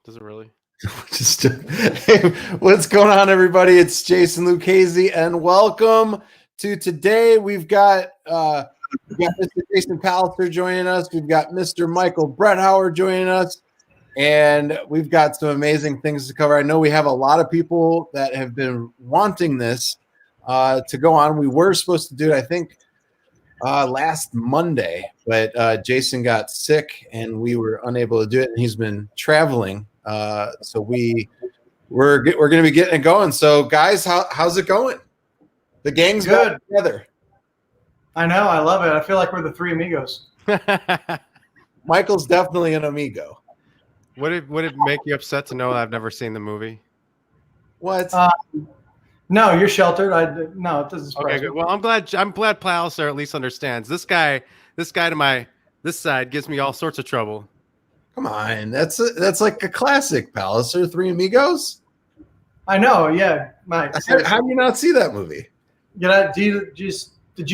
Does it really? Hey, what's going on, everybody? It's Jason Lucchese, and welcome to today. We've got Mr. Jason Pallister joining us. We've got Mr. Michael Bretthauer joining us, and we've got some amazing things to cover. I know we have a lot of people that have been wanting this to go on. We were supposed to do it, I think, last Monday, but Jason got sick, and we were unable to do it, and he's been traveling. So we're going to be getting it going. So guys, how's it going? The gang's good together. I know. I love it. I feel like we're the three amigos. Michael's definitely an amigo. Would it make you upset to know that I've never seen the movie? What? No, you're sheltered. No, it doesn't surprise me. Well, I'm glad Pallister at least understands. This guy to this side gives me all sorts of trouble. Come on, that's like a classic, Pallister. Three Amigos. I know, yeah, Mike. How do you not see that movie? Did you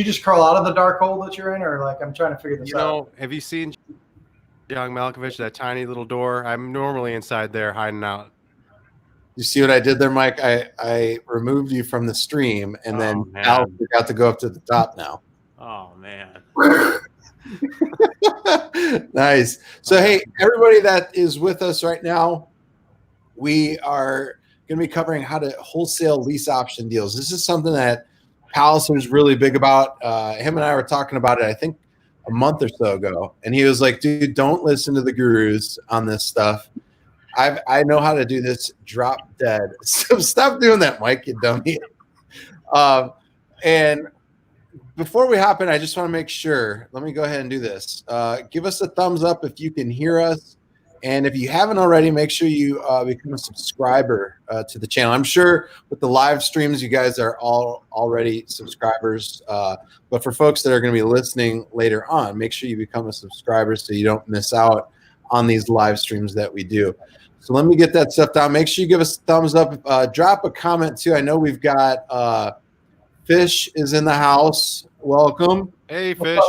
just crawl out of the dark hole that you're in, or like I'm trying to figure this out? Have you seen Young Malkovich, that tiny little door? I'm normally inside there hiding out. You see what I did there, Mike? I removed you from the stream, and then Al got to go up to the top now. Oh man. Nice. So, hey, everybody that is with us right now, we are going to be covering how to wholesale lease option deals. This is something that Pallister is really big about. Him and I were talking about it, I think, a month or so ago, and he was like, dude, don't listen to the gurus on this stuff. I know how to do this drop dead. So stop doing that, Mike, you dummy. And before we hop in, I just want to make sure. Let me go ahead and do this. Give us a thumbs up if you can hear us. And if you haven't already, make sure you become a subscriber to the channel. I'm sure with the live streams, you guys are all already subscribers. But for folks that are going to be listening later on, make sure you become a subscriber so you don't miss out on these live streams that we do. So let me get that stuff down. Make sure you give us a thumbs up. Drop a comment, too. I know we've got Fish is in the house. Welcome. Hey, Fish.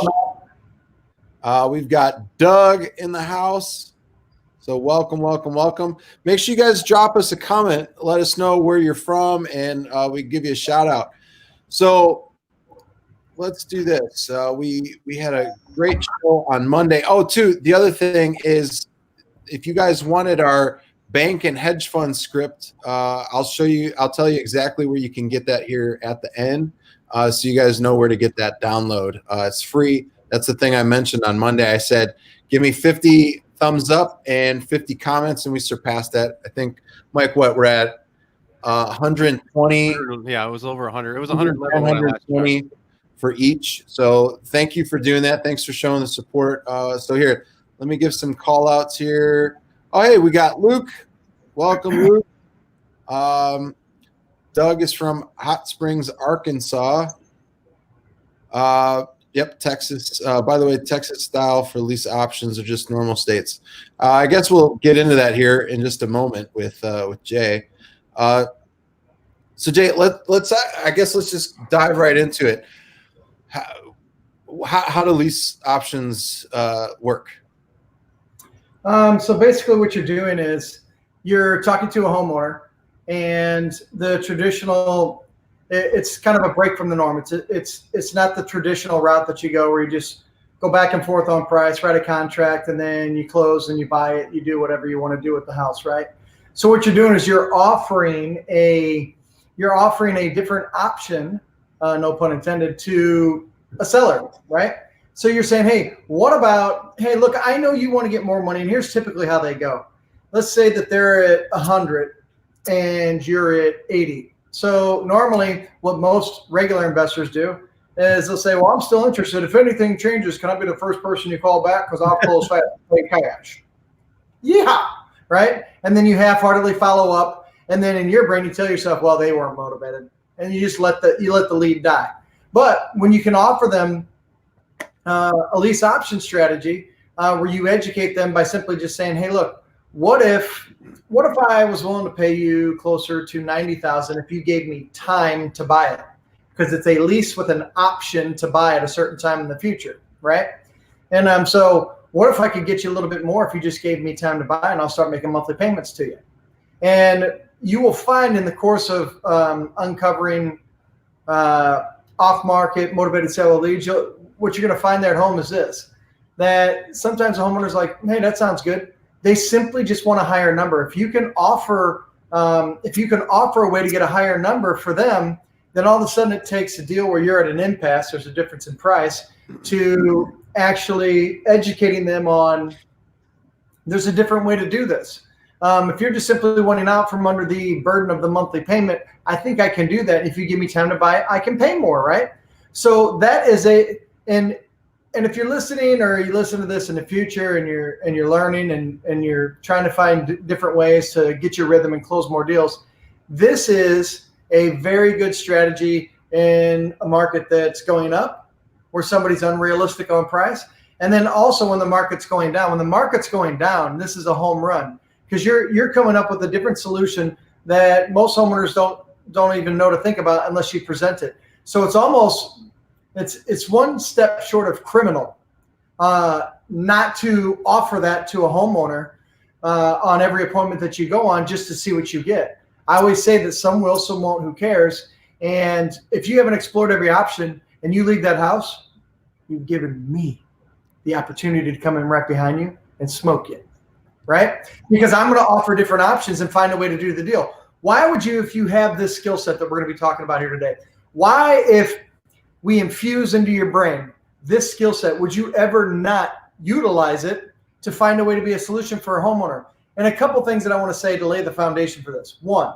We've got Doug in the house. So welcome, welcome, welcome. Make sure you guys drop us a comment. Let us know where you're from, and we give you a shout out. So let's do this. We had a great show on Monday. Oh, too, the other thing is, if you guys wanted our bank and hedge fund script, I'll tell you exactly where you can get that here at the end, so you guys know where to get that download. It's free. That's the thing I mentioned on Monday. I said, give me 50 thumbs up and 50 comments, and we surpassed that. I think, Mike, we're at 120. Yeah, it was over 100. It was 120 for each. So thank you for doing that. Thanks for showing the support. So here, let me give some call outs here. Oh, hey, we got Luke. Welcome, Luke. Doug is from Hot Springs, Arkansas. Yep, Texas. By the way, Texas style for lease options are just normal states. I guess we'll get into that here in just a moment with Jay. So Jay, let's just dive right into it. How do lease options work? So basically what you're doing is you're talking to a homeowner, and the traditional, it's kind of a break from the norm. It's not the traditional route that you go where you just go back and forth on price, write a contract, and then you close and you buy it. You do whatever you want to do with the house, right? So what you're doing is you're offering a different option, no pun intended, to a seller, right? So you're saying, hey, look, I know you want to get more money, and here's typically how they go. Let's say that they're at 100 and you're at 80. So normally what most regular investors do is they'll say, well, I'm still interested. If anything changes, can I be the first person you call back? Because I'll close fast, pay cash. Yeah, right? And then you half-heartedly follow up, and then in your brain you tell yourself, well, they weren't motivated, and you just let the lead die. But when you can offer them a lease option strategy where you educate them by simply just saying, hey, look, what if I was willing to pay you closer to $90,000 if you gave me time to buy it? Because it's a lease with an option to buy at a certain time in the future, right? And so What if I could get you a little bit more if you just gave me time to buy, and I'll start making monthly payments to you? And you will find in the course of uncovering off-market motivated seller leads, what you're going to find there at home is this, that sometimes the homeowner's like, hey, that sounds good. They simply just want a higher number. If you can offer a way to get a higher number for them, then all of a sudden it takes a deal where you're at an impasse, there's a difference in price, to actually educating them on there's a different way to do this. If you're just simply wanting out from under the burden of the monthly payment, I think I can do that. If you give me time to buy it, I can pay more, right? So that is and if you're listening or you listen to this in the future and you're learning and you're trying to find different ways to get your rhythm and close more deals, this is a very good strategy in a market that's going up, where somebody's unrealistic on price. And then also when the market's going down. When the market's going down, this is a home run, because you're coming up with a different solution that most homeowners don't even know to think about unless you present it. So it's one step short of criminal not to offer that to a homeowner on every appointment that you go on just to see what you get. I always say that some will, some won't, who cares? And if you haven't explored every option and you leave that house, you've given me the opportunity to come in right behind you and smoke you, right? Because I'm going to offer different options and find a way to do the deal. Why would you, if you have this skill set that we're going to be talking about here today, why, if we infuse into your brain this skill set, would you ever not utilize it to find a way to be a solution for a homeowner? And a couple things that I want to say to lay the foundation for this. One,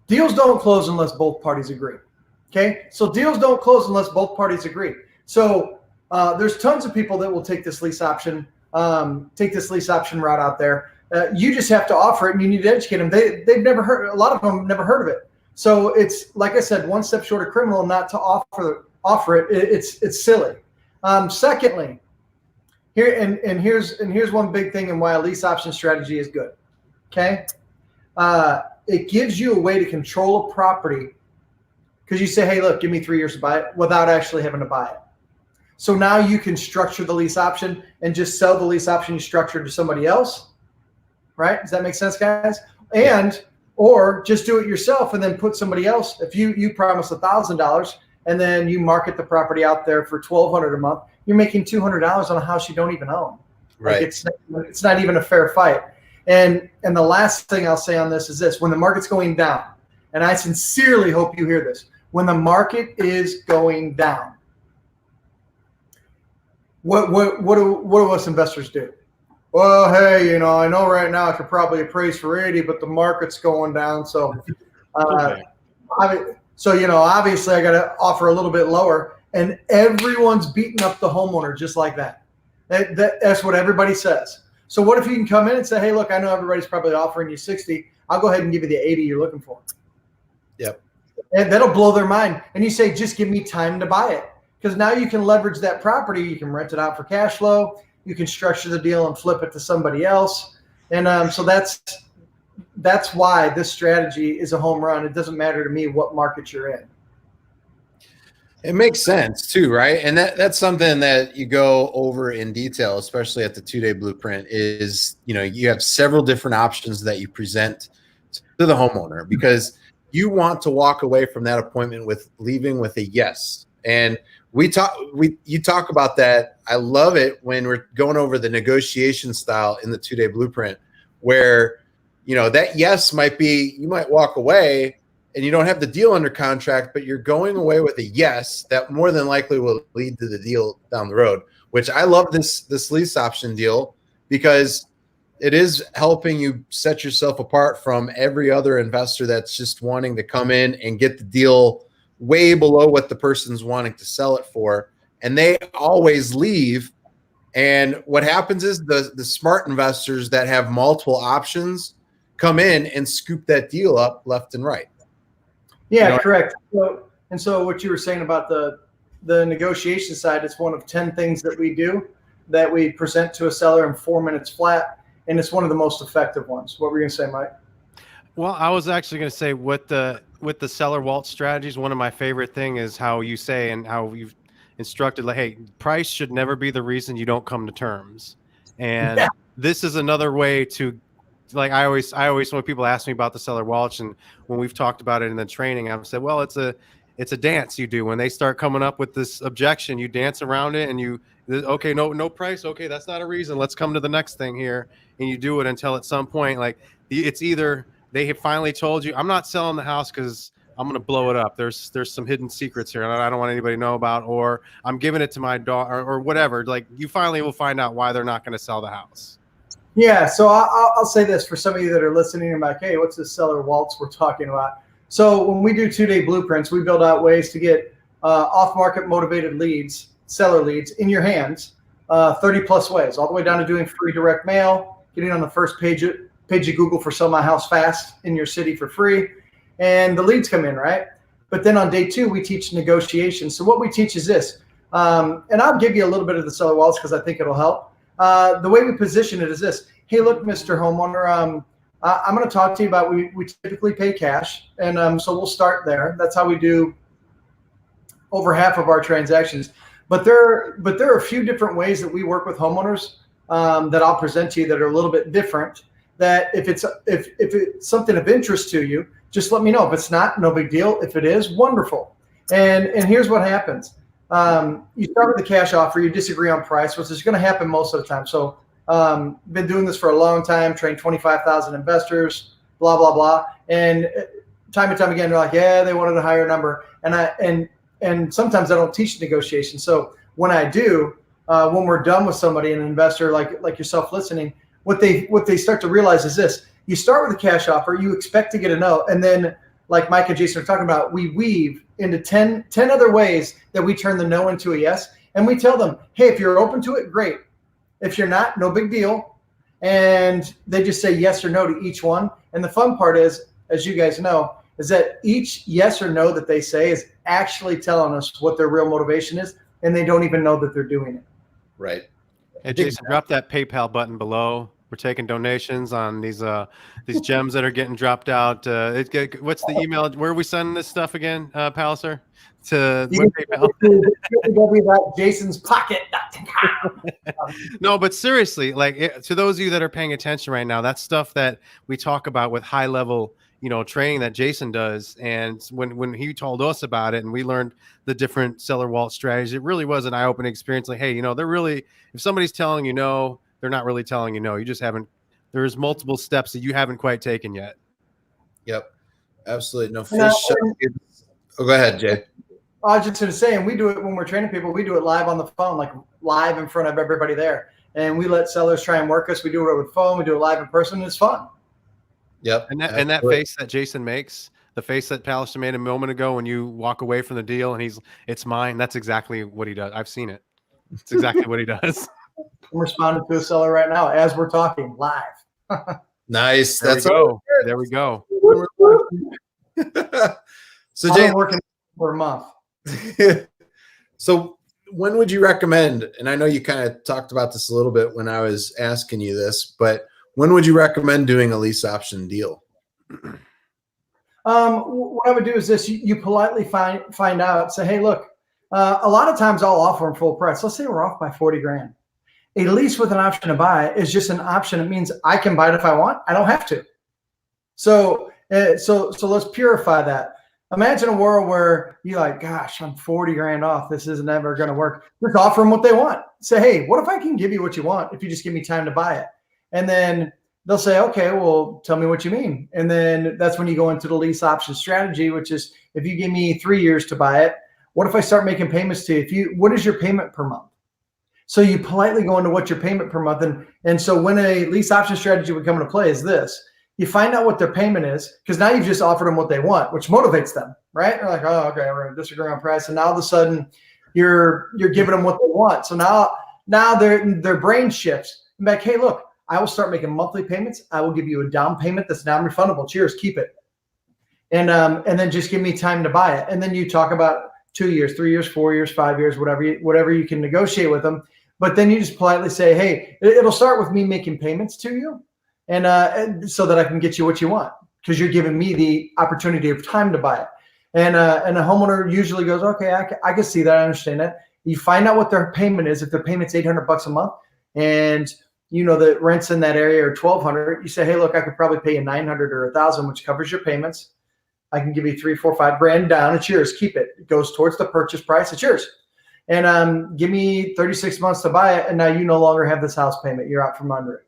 deals don't close unless both parties agree. Okay, so deals don't close unless both parties agree. So there's tons of people that will take this lease option route out there. You just have to offer it, and you need to educate them. They've never heard. A lot of them never heard of it. So it's, like I said, one step short of criminal not to offer it. It's silly. Secondly, here's one big thing and why a lease option strategy is good. Okay, it gives you a way to control a property, because you say, hey, look, give me 3 years to buy it, without actually having to buy it. So now you can structure the lease option and just sell the lease option you structured to somebody else, right? Does that make sense, guys? And or just do it yourself and then put somebody else. If you promise $1,000 and then you market the property out there for $1,200 a month, you're making $200 on a house you don't even own. Right. Like it's not even a fair fight. And the last thing I'll say on this is this: when the market's going down, and I sincerely hope you hear this, when the market is going down, what do us investors do? Well, hey, I know right now I could probably appraise for 80, but the market's going down. So, obviously I got to offer a little bit lower, and everyone's beating up the homeowner just like that. That's what everybody says. So what if you can come in and say, hey, look, I know everybody's probably offering you 60. I'll go ahead and give you the 80 you're looking for. Yep. And that'll blow their mind. And you say, just give me time to buy it. Because now you can leverage that property. You can rent it out for cash flow. You can structure the deal and flip it to somebody else. And so that's why this strategy is a home run. It doesn't matter to me what market you're in. It makes sense too, right? And that's something that you go over in detail, especially at the 2-day blueprint, is, you have several different options that you present to the homeowner, because you want to walk away from that appointment leaving with a yes. And you talk about that. I love it when we're going over the negotiation style in the 2-day blueprint, where, that yes might be, you might walk away and you don't have the deal under contract, but you're going away with a yes that more than likely will lead to the deal down the road, which I love this lease option deal, because it is helping you set yourself apart from every other investor that's just wanting to come in and get the deal way below what the person's wanting to sell it for. And they always leave. And what happens is the smart investors that have multiple options come in and scoop that deal up left and right. Yeah, correct. So what you were saying about the negotiation side, it's one of 10 things that we do that we present to a seller in 4 minutes flat. And it's one of the most effective ones. What were you going to say, Mike? Well, I was actually going to say with the seller Walt strategies, one of my favorite thing is how you say, and how instructed, like, hey, price should never be the reason you don't come to terms. And Yeah. this is another way to, like, I always when people ask me about the seller waltz, and when we've talked about it in the training, I've said, well, it's a dance you do. When they start coming up with this objection, you dance around it, and you, okay, no price, okay, that's not a reason, let's come to the next thing here. And you do it until at some point, like, it's either they have finally told you, I'm not selling the house because I'm going to blow it up, there's some hidden secrets here and I don't want anybody to know about, or I'm giving it to my daughter, or whatever. Like, you finally will find out why they're not going to sell the house. Yeah, so I'll say this for some of you that are listening and like, hey, what's this seller waltz we're talking about? So when we do 2-day blueprints, we build out ways to get off-market motivated leads, seller leads in your hands, 30 plus ways, all the way down to doing free direct mail, getting on the first page of Google for Sell My House Fast in your city for free, and the leads come in, right? But then on day 2, we teach negotiation. So what we teach is this, and I'll give you a little bit of the seller waltz because I think it'll help. The way we position it is this. Hey, look, Mr. Homeowner, I'm going to talk to you about, we typically pay cash. And so we'll start there. That's how we do over half of our transactions. But there are a few different ways that we work with homeowners that I'll present to you that are a little bit different, that if it's something of interest to you, just let me know. If it's not, no big deal. If it is, wonderful. And here's what happens. You start with the cash offer, you disagree on price, which is going to happen most of the time. So been doing this for a long time, trained 25,000 investors, blah, blah, blah. And time and time again, they're like, yeah, they wanted a higher number. And sometimes I don't teach negotiation. So when I do, when we're done with somebody, an investor like yourself listening, what they start to realize is this. You start with a cash offer, you expect to get a no, and then like Mike and Jason are talking about, we weave into 10 other ways that we turn the no into a yes. And we tell them, hey, if you're open to it, great. If you're not, no big deal. And they just say yes or no to each one. And the fun part is, as you guys know, is that each yes or no that they say is actually telling us what their real motivation is. And they don't even know that they're doing it. Right. Hey, Jason, drop that PayPal button below. We're taking donations on these gems that are getting dropped out. What's the email? Where are we sending this stuff again, Palliser? To PayPal? www.jasonspocket.com. No, but seriously, like, to those of you that are paying attention right now, that's stuff that we talk about with high level, training that Jason does. And when he told us about it and we learned the different seller waltz strategies, it really was an eye-opening experience. Like, hey, they're really, if somebody's telling you no, they're not really telling you no. You just haven't, there's multiple steps that you haven't quite taken yet. Yep. Absolutely. No fish. Oh, go ahead, Jay. I was just going to say, and we do it when we're training people, we do it live on the phone, like live in front of everybody there. And we let sellers try and work us. We do it over the phone. We do it live in person. It's fun. Yep. And that face that Jason makes, the face that Pallister made a moment ago when you walk away from the deal and it's mine. That's exactly what he does. I've seen it. It's exactly what he does. I'm responding to a seller right now as we're talking live. Nice. There we go. So I've Jay, been working for a month. So when would you recommend, and I know you kind of talked about this a little bit when I was asking you this, but when would you recommend doing a lease option deal? What I would do is this. You politely find out, say, hey, look, a lot of times I'll offer them full price. Let's say we're off by 40 grand. A lease with an option to buy is just an option. It means I can buy it if I want. I don't have to. So let's purify that. Imagine a world where you're like, gosh, I'm 40 grand off. This isn't ever going to work. Just offer them what they want. Say, hey, what if I can give you what you want if you just give me time to buy it? And then they'll say, okay, well, tell me what you mean. And then that's when you go into the lease option strategy, which is if you give me 3 years to buy it, what if I start making payments to you? What is your payment per month? So you politely go into what's your payment per month. And so when a lease option strategy would come into play is this. You find out what their payment is, because now you've just offered them what they want, which motivates them, right? They're like, oh, okay, we're going to disagree on price. And now all of a sudden you're giving them what they want. So now their brain shifts. I'm like, hey, look, I will start making monthly payments. I will give you a down payment that's non-refundable. Cheers, keep it. And then just give me time to buy it. And then you talk about 2 years, 3 years, 4 years, 5 years, whatever you can negotiate with them. But then you just politely say, hey, it'll start with me making payments to you. And so that I can get you what you want, because you're giving me the opportunity of time to buy it. And a homeowner usually goes, okay, I can see that. I understand that. You find out what their payment is. If their payment's $800 a month, and you know the rents in that area are $1,200, you say, hey, look, I could probably pay you $900 or $1,000, which covers your payments. I can give you $3, $4, $5 down. It's yours. Keep it. It goes towards the purchase price. It's yours. And give me 36 months to buy it, and now you no longer have this house payment. You're out from under it.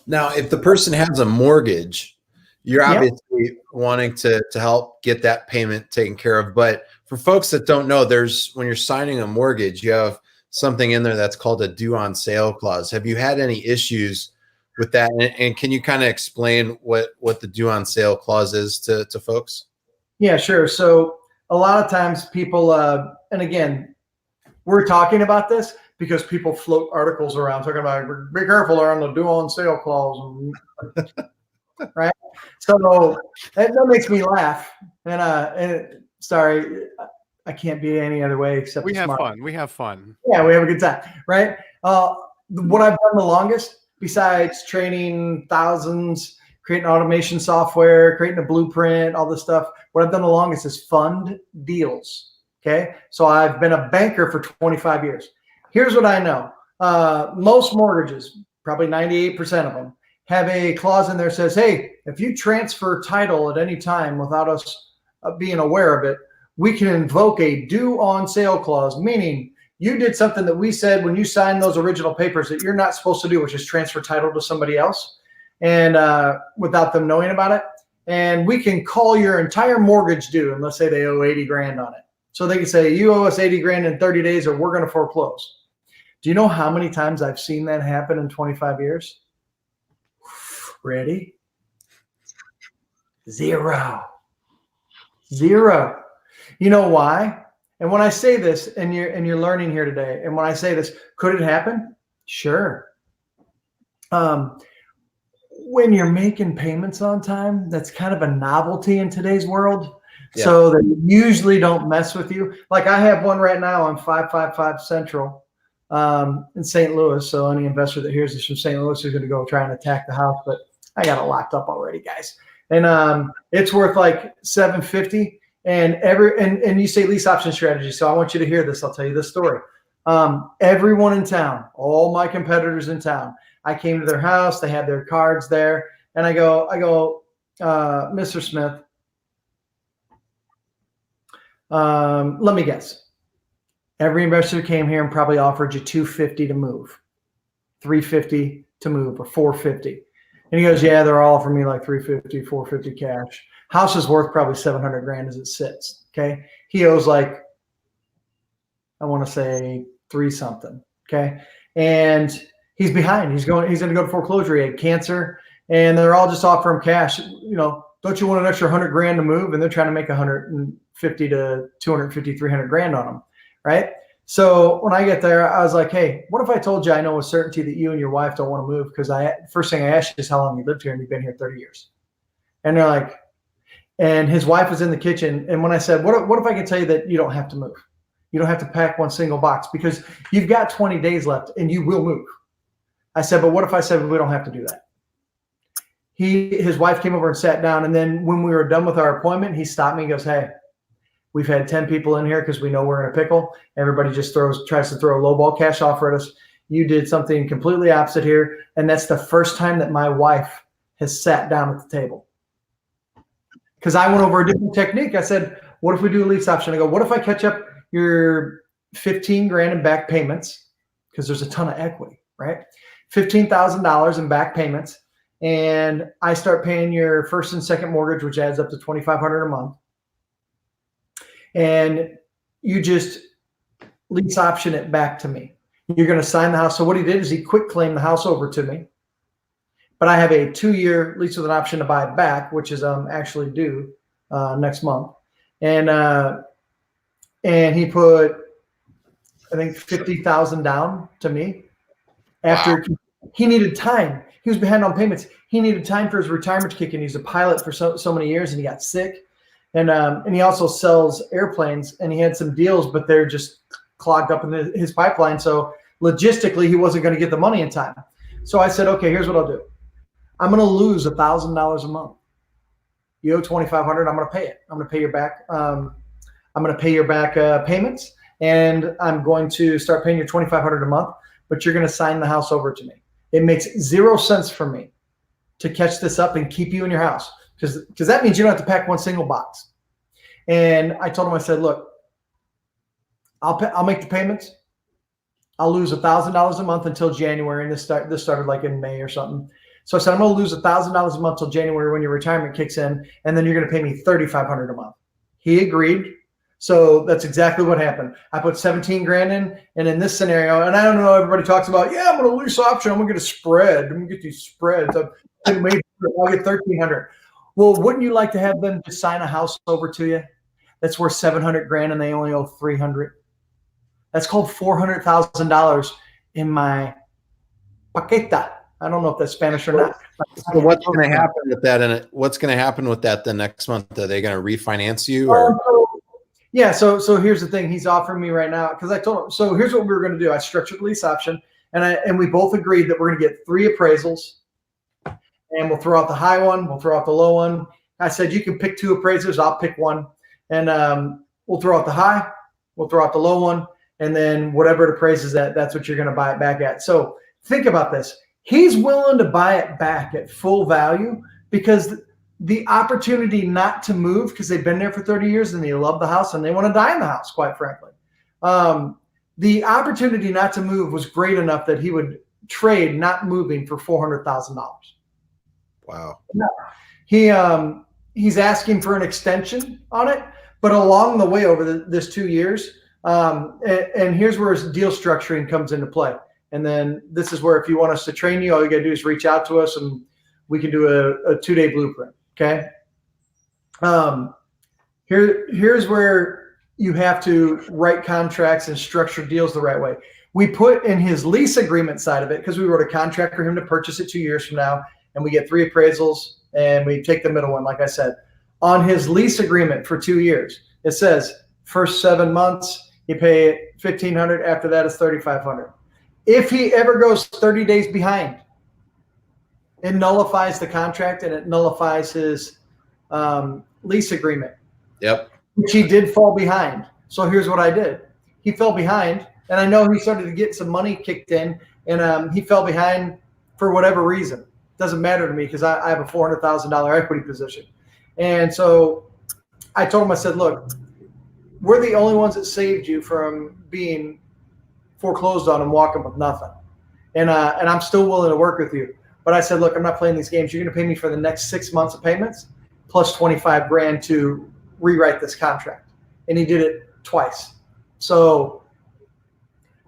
Now, if the person has a mortgage, you're obviously wanting to help get that payment taken care of. But for folks that don't know, when you're signing a mortgage, you have something in there that's called a due on sale clause. Have you had any issues with that? And can you kind of explain what the due on sale clause is to folks? Yeah, sure. So a lot of times people, and again, we're talking about this because people float articles around talking about, be careful on the due on sale clause. Right. So that makes me laugh. And sorry, I can't be any other way except we have fun. We have fun. Yeah, we have a good time. Right. What I've done the longest, besides training thousands, creating automation software, creating a blueprint, all this stuff, what I've done the longest is fund deals. Okay. So I've been a banker for 25 years. Here's what I know. Most mortgages, probably 98% of them, have a clause in there that says, hey, if you transfer title at any time without us being aware of it, we can invoke a due on sale clause, meaning you did something that we said when you signed those original papers that you're not supposed to do, which is transfer title to somebody else, and without them knowing about it. And we can call your entire mortgage due, and let's say they owe 80 grand on it. So they can say, you owe us 80 grand in 30 days or we're going to foreclose. Do you know how many times I've seen that happen in 25 years? Ready? Zero. You know why? And when I say this, and you're learning here today, and when I say this, could it happen? Sure. When you're making payments on time, that's kind of a novelty in today's world. Yeah. So they usually don't mess with you. Like I have one right now on 555 Central in St. Louis. So any investor that hears this from St. Louis is going to go try and attack the house, but I got it locked up already, guys. And it's worth like $750. And you say lease option strategy. So I want you to hear this. I'll tell you this story. Everyone in town, all my competitors in town, I came to their house. They had their cards there. And I go, Mr. Smith, let me guess. Every investor came here and probably offered you $250 to move, $350 to move, or $450. And he goes, yeah, they're all offering me like $350, $450 cash. House is worth probably 700 grand as it sits. Okay. He owes like, I want to say 3 something. Okay. And he's behind. He's going to go to foreclosure. He had cancer, and they're all just offering cash. You know, don't you want an extra 100 grand to move? And they're trying to make 150 to 250, 300 grand on them. Right. So when I get there, I was like, hey, what if I told you I know with certainty that you and your wife don't want to move? Because first thing I asked you is how long you lived here, and you've been here 30 years. And they're like, and his wife was in the kitchen. And when I said, what if I can tell you that you don't have to move? You don't have to pack one single box because you've got 20 days left and you will move. I said, but what if I said we don't have to do that? His wife came over and sat down. And then when we were done with our appointment, he stopped me and goes, hey, we've had 10 people in here because we know we're in a pickle. Everybody just tries to throw a lowball cash offer at us. You did something completely opposite here. And that's the first time that my wife has sat down at the table. Because I went over a different technique. I said, what if we do a lease option? I go, what if I catch up your 15 grand in back payments? Because there's a ton of equity, right? $15,000 in back payments. And I start paying your first and second mortgage, which adds up to $2,500 a month. And you just lease option it back to me. You're going to sign the house. So what he did is he quick claimed the house over to me. But I have a 2-year lease with an option to buy it back, which is actually due next month. And he put, I think, $50,000 down to me. After he needed time. He was behind on payments. He needed time for his retirement to kick in. He's a pilot for so many years, and he got sick. And he also sells airplanes, and he had some deals, but they're just clogged up in his pipeline. So logistically, he wasn't going to get the money in time. So I said, okay, here's what I'll do. I'm going to lose $1,000 a month. You owe $2,500. I'm going to pay it. I'm going to pay your back. I'm going to pay your back payments, and I'm going to start paying you $2,500 a month, but you're going to sign the house over to me. It makes 0 sense for me to catch this up and keep you in your house because that means you don't have to pack one single box. And I told him, I said, look, I'll make the payments. I'll lose $1,000 a month until January, and this started like in May or something. So I said, I'm going to lose $1,000 a month till January when your retirement kicks in, and then you're going to pay me $3,500 a month. He agreed. So that's exactly what happened. I put 17 grand in, and in this scenario, and I don't know, everybody talks about, yeah, I'm going to lease option. I'm going to get a spread. I'm going to get these spreads. I'll get 1,300. Well, wouldn't you like to have them just sign a house over to you? That's worth 700 grand, and they only owe 300. That's called $400,000 in my paqueta. I don't know if that's Spanish or not. So what's going to happen with that? And what's going to happen with that the next month? Are they going to refinance you? Or? Yeah. So here's the thing. He's offering me right now because I told him. So here's what we were going to do. I structured the lease option, and we both agreed that we're going to get 3 appraisals, and we'll throw out the high one, we'll throw out the low one. I said you can pick 2 appraisers. I'll pick one, and we'll throw out the high, we'll throw out the low one, and then whatever it appraises at, that's what you're going to buy it back at. So think about this. He's willing to buy it back at full value because the opportunity not to move because they've been there for 30 years and they love the house and they want to die in the house, quite frankly. The opportunity not to move was great enough that he would trade not moving for $400,000. Wow. He's asking for an extension on it, but along the way over this 2 years, and here's where his deal structuring comes into play. And then this is where if you want us to train you, all you got to do is reach out to us and we can do a 2-day blueprint. Okay. Here's where you have to write contracts and structure deals the right way. We put in his lease agreement side of it because we wrote a contract for him to purchase it 2 years from now, and we get 3 appraisals and we take the middle one. Like I said, on his lease agreement for 2 years, it says first 7 months, you pay $1,500. After that is $3,500. If he ever goes 30 days behind, it nullifies the contract and it nullifies his lease agreement. Yep. Which he did fall behind. So here's what I did. He fell behind, and I know he started to get some money kicked in, and he fell behind for whatever reason. Doesn't matter to me because I have a $400,000 equity position. And so I told him, I said, look, we're the only ones that saved you from being foreclosed on and walking with nothing. And I'm still willing to work with you. But I said, look, I'm not playing these games. You're going to pay me for the next 6 months of payments plus 25 grand to rewrite this contract. And he did it twice. So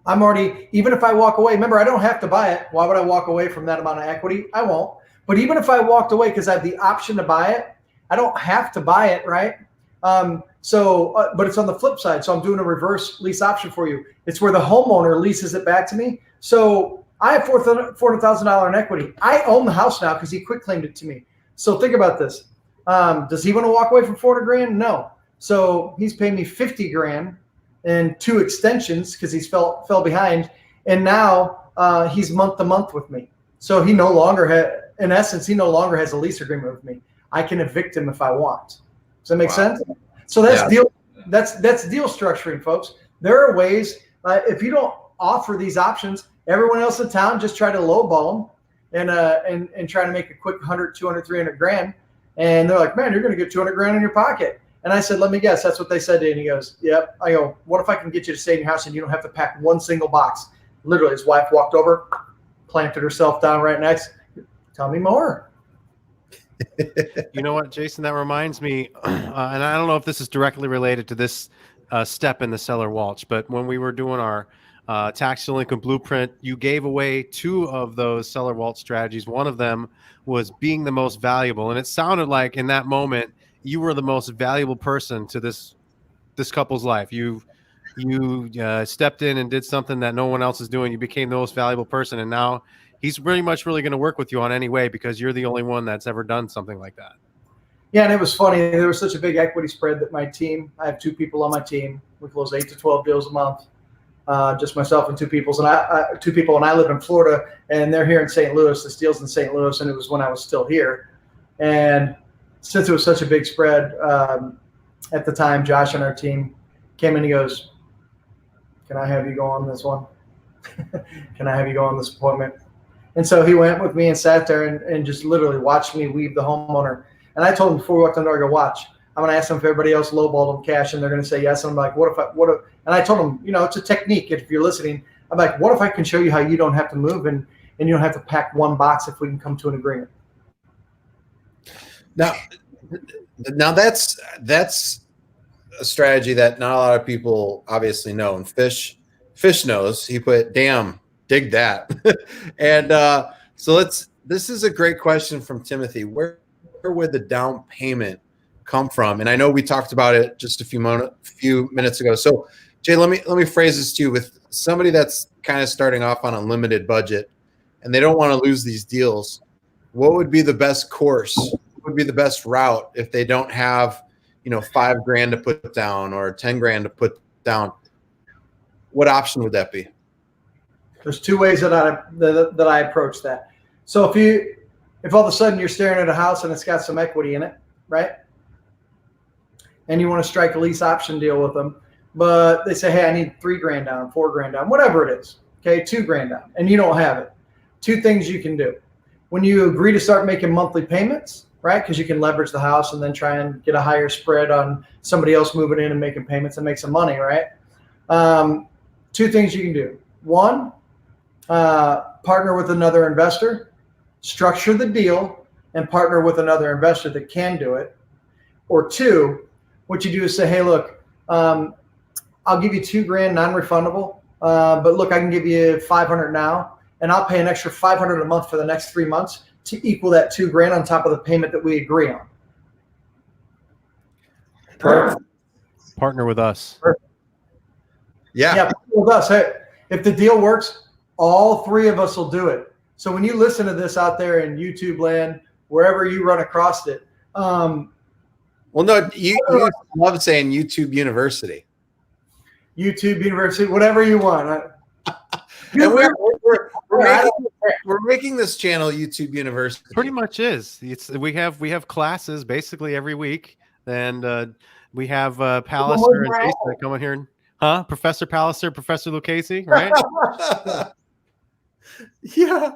I'm already, even if I walk away, remember, I don't have to buy it. Why would I walk away from that amount of equity? I won't. But even if I walked away because I have the option to buy it, I don't have to buy it, right? But it's on the flip side. So I'm doing a reverse lease option for you. It's where the homeowner leases it back to me. So I have $400,000 in equity. I own the house now because he quit claimed it to me. So think about this. Does he want to walk away from 400 grand? No. So he's paying me 50 grand and 2 extensions because he's fell behind. And now he's month to month with me. So he no longer in essence, he no longer has a lease agreement with me. I can evict him if I want. Does that make sense? So that's deal structuring, folks. There are ways, if you don't offer these options, everyone else in town just try to lowball them and try to make a quick 100, 200, 300 grand. And they're like, man, you're going to get 200 grand in your pocket. And I said, let me guess. That's what they said to you. And he goes, yep. I go, what if I can get you to stay in your house and you don't have to pack one single box? Literally, his wife walked over, planted herself down right next. Tell me more. You know what, Jason, that reminds me, and I don't know if this is directly related to this step in the seller Walsh, but when we were doing our tax delinquent blueprint, you gave away 2 of those seller Walsh strategies. One of them was being the most valuable, and it sounded like in that moment you were the most valuable person to this couple's life. You stepped in and did something that no one else is doing. You became the most valuable person, and now he's really going to work with you on any way because you're the only one that's ever done something like that. Yeah, and it was funny. There was such a big equity spread that my team, I have 2 people on my team. We close 8 to 12 deals a month, just myself and 2 people. And I live in Florida, and they're here in St. Louis. This deal's in St. Louis, and it was when I was still here. And since it was such a big spread, at the time, Josh on our team came in and he goes, can I have you go on this one? Can I have you go on this appointment? And so he went with me and sat there and just literally watched me weave the homeowner. And I told him before we walked in the door, I go, watch. I'm going to ask them if everybody else lowballed them cash, and they're going to say yes. And I'm like, what if? And I told them, it's a technique. If you're listening, I'm like, what if I can show you how you don't have to move and you don't have to pack one box if we can come to an agreement? Now that's a strategy that not a lot of people obviously know. And Fish knows. He put, damn, dig that. And so this is a great question from Timothy. Where would the down payment come from? And I know we talked about it just a few minutes ago. So Jay, let me phrase this to you. With somebody that's kind of starting off on a limited budget and they don't want to lose these deals, what would be the best course? What would be the best route if they don't have, $5,000 to put down or $10,000 to put down? What option would that be? There's two ways that I approach that. So if all of a sudden you're staring at a house and it's got some equity in it, right? And you want to strike a lease option deal with them, but they say, hey, I need $3,000 down, $4,000 down, whatever it is. Okay, $2,000 down, and you don't have it. Two things you can do. When you agree to start making monthly payments, right? Because you can leverage the house and then try and get a higher spread on somebody else moving in and making payments and make some money, right? Two things you can do. One, partner with another investor, structure the deal and partner with another investor that can do it. Or two, what you do is say, hey, look, I'll give you $2,000 non-refundable, but look, I can give you $500 now, and I'll pay an extra $500 a month for the next 3 months to equal that $2,000 on top of the payment that we agree on. Perfect. Partner with us. Perfect. Yeah. Yeah, partner with us. Hey, if the deal works, all three of us will do it. So when you listen to this out there in YouTube land, wherever you run across it, well, no, you love saying YouTube University. YouTube University, whatever you want. And we're making this channel YouTube University. Pretty much is. We have classes basically every week, and we have Palliser and Jason that come in here. Professor Palliser, Professor Lucchese, right? Yeah,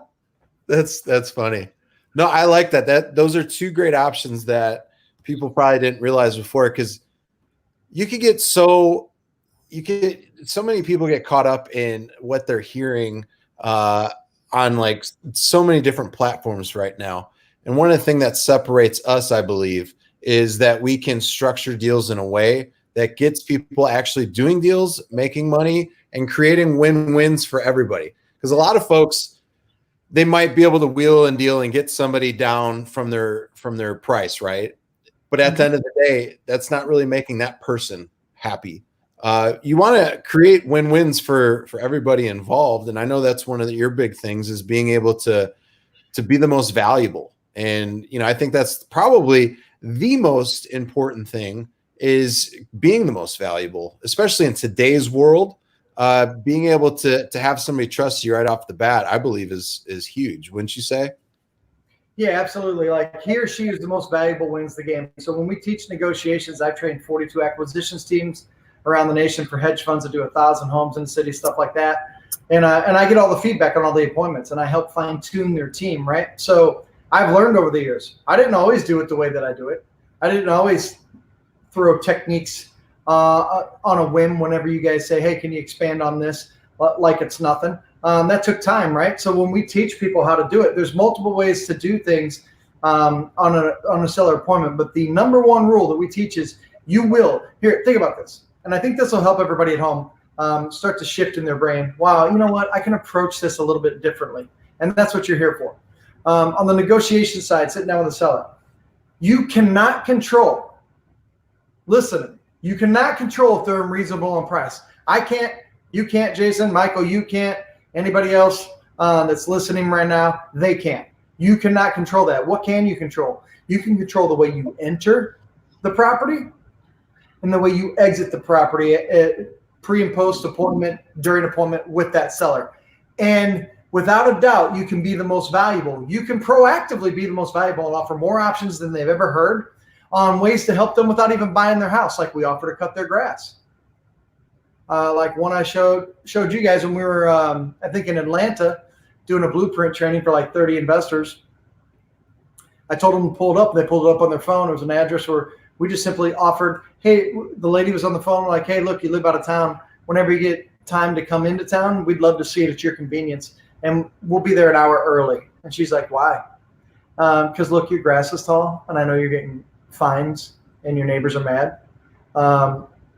that's funny. No, I like that. Those are two great options that people probably didn't realize before, because so many people get caught up in what they're hearing on like so many different platforms right now. And one of the things that separates us, I believe, is that we can structure deals in a way that gets people actually doing deals, making money, and creating win-wins for everybody. Because a lot of folks, they might be able to wheel and deal and get somebody down from their price, right? But at the end of the day, that's not really making that person happy. You want to create win-wins for everybody involved. And I know that's one of your big things, is being able to be the most valuable. And, I think that's probably the most important thing, is being the most valuable, especially in today's world. Being able to have somebody trust you right off the bat, I believe is huge. Wouldn't you say? Yeah, absolutely. Like, he or she is the most valuable wins the game. So when we teach negotiations, I've trained 42 acquisitions teams around the nation for hedge funds that do 1,000 homes in the city, stuff like that. And I get all the feedback on all the appointments, and I help fine tune their team, right? So I've learned over the years. I didn't always do it the way that I do it. I didn't always throw techniques on a whim whenever you guys say, hey, can you expand on this? Like it's nothing. That took time, right? So when we teach people how to do it, there's multiple ways to do things on a seller appointment. But the number one rule that we teach is here, think about this. And I think this will help everybody at home start to shift in their brain. Wow, you know what? I can approach this a little bit differently. And that's what you're here for. On the negotiation side, sitting down with the seller, you cannot control. Listen, you cannot control if they're unreasonable on price. I can't. You can't, Jason, Michael, you can't. Anybody else that's listening right now, they can't. You cannot control that. What can you control? You can control the way you enter the property and the way you exit the property at pre and post appointment, during appointment with that seller. And without a doubt, you can be the most valuable. You can proactively be the most valuable and offer more options than they've ever heard on ways to help them without even buying their house, like we offer to cut their grass. like one I showed you guys when we were, I think in Atlanta, doing a blueprint training for like 30 investors. I told them to pull it up. They pulled it up on their phone. It was an address where we just simply offered, hey, the lady was on the phone like, hey, look, you live out of town. Whenever you get time to come into town, we'd love to see it at your convenience. And we'll be there an hour early. And she's like, why? Because look, your grass is tall, and I know you're getting fines, and your neighbors are mad.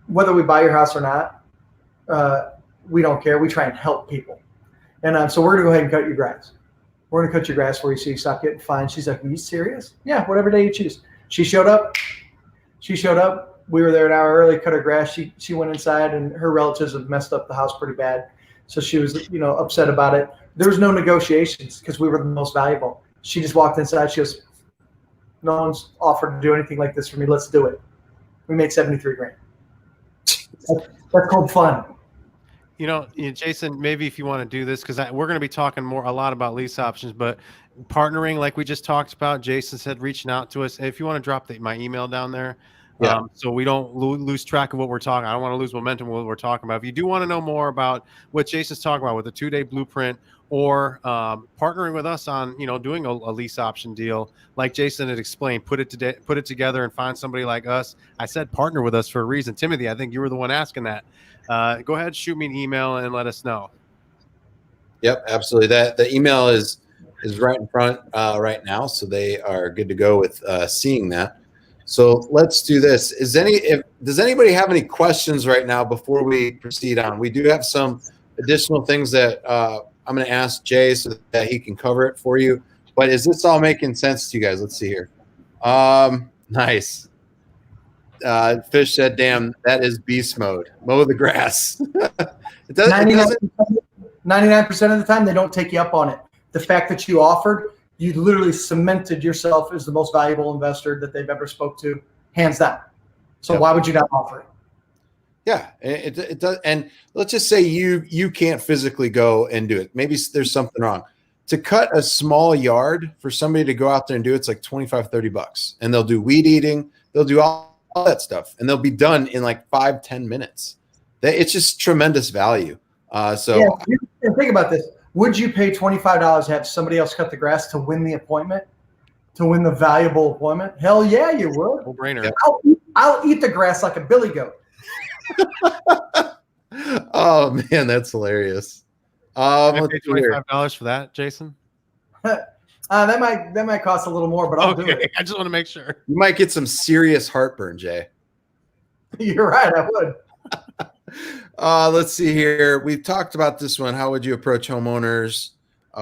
Whether we buy your house or not, we don't care. We try and help people. And so we're going to go ahead and cut your grass. We're going to cut your grass for you so you stop getting fined. She's like, are you serious? Yeah, whatever day you choose. She showed up. We were there an hour early, cut her grass. She went inside, and her relatives had messed up the house pretty bad. So she was, upset about it. There was no negotiations because we were the most valuable. She just walked inside. She goes, no one's offered to do anything like this for me. Let's do it. We made $73,000. That's called fun. Jason, maybe if you want to do this, because we're going to be talking a lot about lease options, but partnering, like we just talked about, Jason said, reaching out to us. If you want to drop my email down there, so we don't lose track of what we're talking. I don't want to lose momentum of what we're talking about. If you do want to know more about what Jason's talking about with a 2-day blueprint, or partnering with us on, doing a lease option deal, like Jason had explained, put it together and find somebody like us. I said partner with us for a reason. Timothy, I think you were the one asking that. Go ahead, shoot me an email and let us know. Yep, absolutely. The email is right in front right now, so they are good to go with seeing that. So let's do this. Does anybody have any questions right now before we proceed on? We do have some additional things that I'm going to ask Jay so that he can cover it for you. But is this all making sense to you guys? Let's see here. Nice. Fish said, damn, that is beast mode. Mow the grass. It doesn't. 99% of the time, they don't take you up on it. The fact that you offered, you literally cemented yourself as the most valuable investor that they've ever spoke to, hands down. So why would you not offer it? Yeah, it does. And let's just say you can't physically go and do it. Maybe there's something wrong. To cut a small yard for somebody to go out there and do it's like $25-$30, and they'll do weed eating. They'll do all that stuff, and they'll be done in like 5-10 minutes. It's just tremendous value. And think about this. Would you pay $25 to have somebody else cut the grass to win the appointment, to win the valuable appointment? Hell yeah, you would. No brainer. Yeah. I'll eat the grass like a billy goat. Oh man, that's hilarious. Can I pay $25 for that, Jason? That might cost a little more, but I'll do it. I just want to make sure. You might get some serious heartburn, Jay. You're right, I would. Let's see here. We've talked about this one. How would you approach homeowners?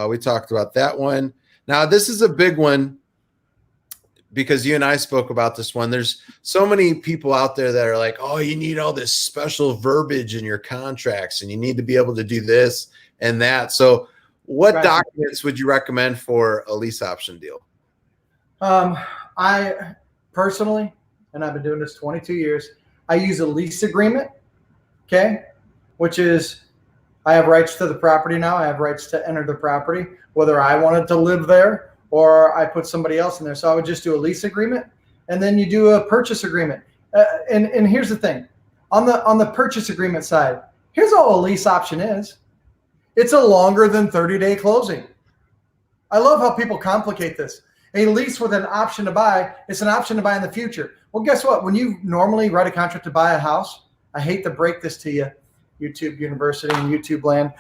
We talked about that one. Now, this is a big one because you and I spoke about this one. There's so many people out there that are like, oh, you need all this special verbiage in your contracts, and you need to be able to do this and that. So what documents would you recommend for a lease option deal? I personally, and I've been doing this 22 years, I use a lease agreement. Okay, which is I have rights to the property now. I have rights to enter the property, whether I wanted to live there or I put somebody else in there. So I would just do a lease agreement, and then you do a purchase agreement. And here's the thing, on the purchase agreement side, here's all a lease option is. It's a longer than 30-day closing. I love how people complicate this. A lease with an option to buy, it's an option to buy in the future. Well, guess what? When you normally write a contract to buy a house, I hate to break this to you, YouTube University and YouTube land.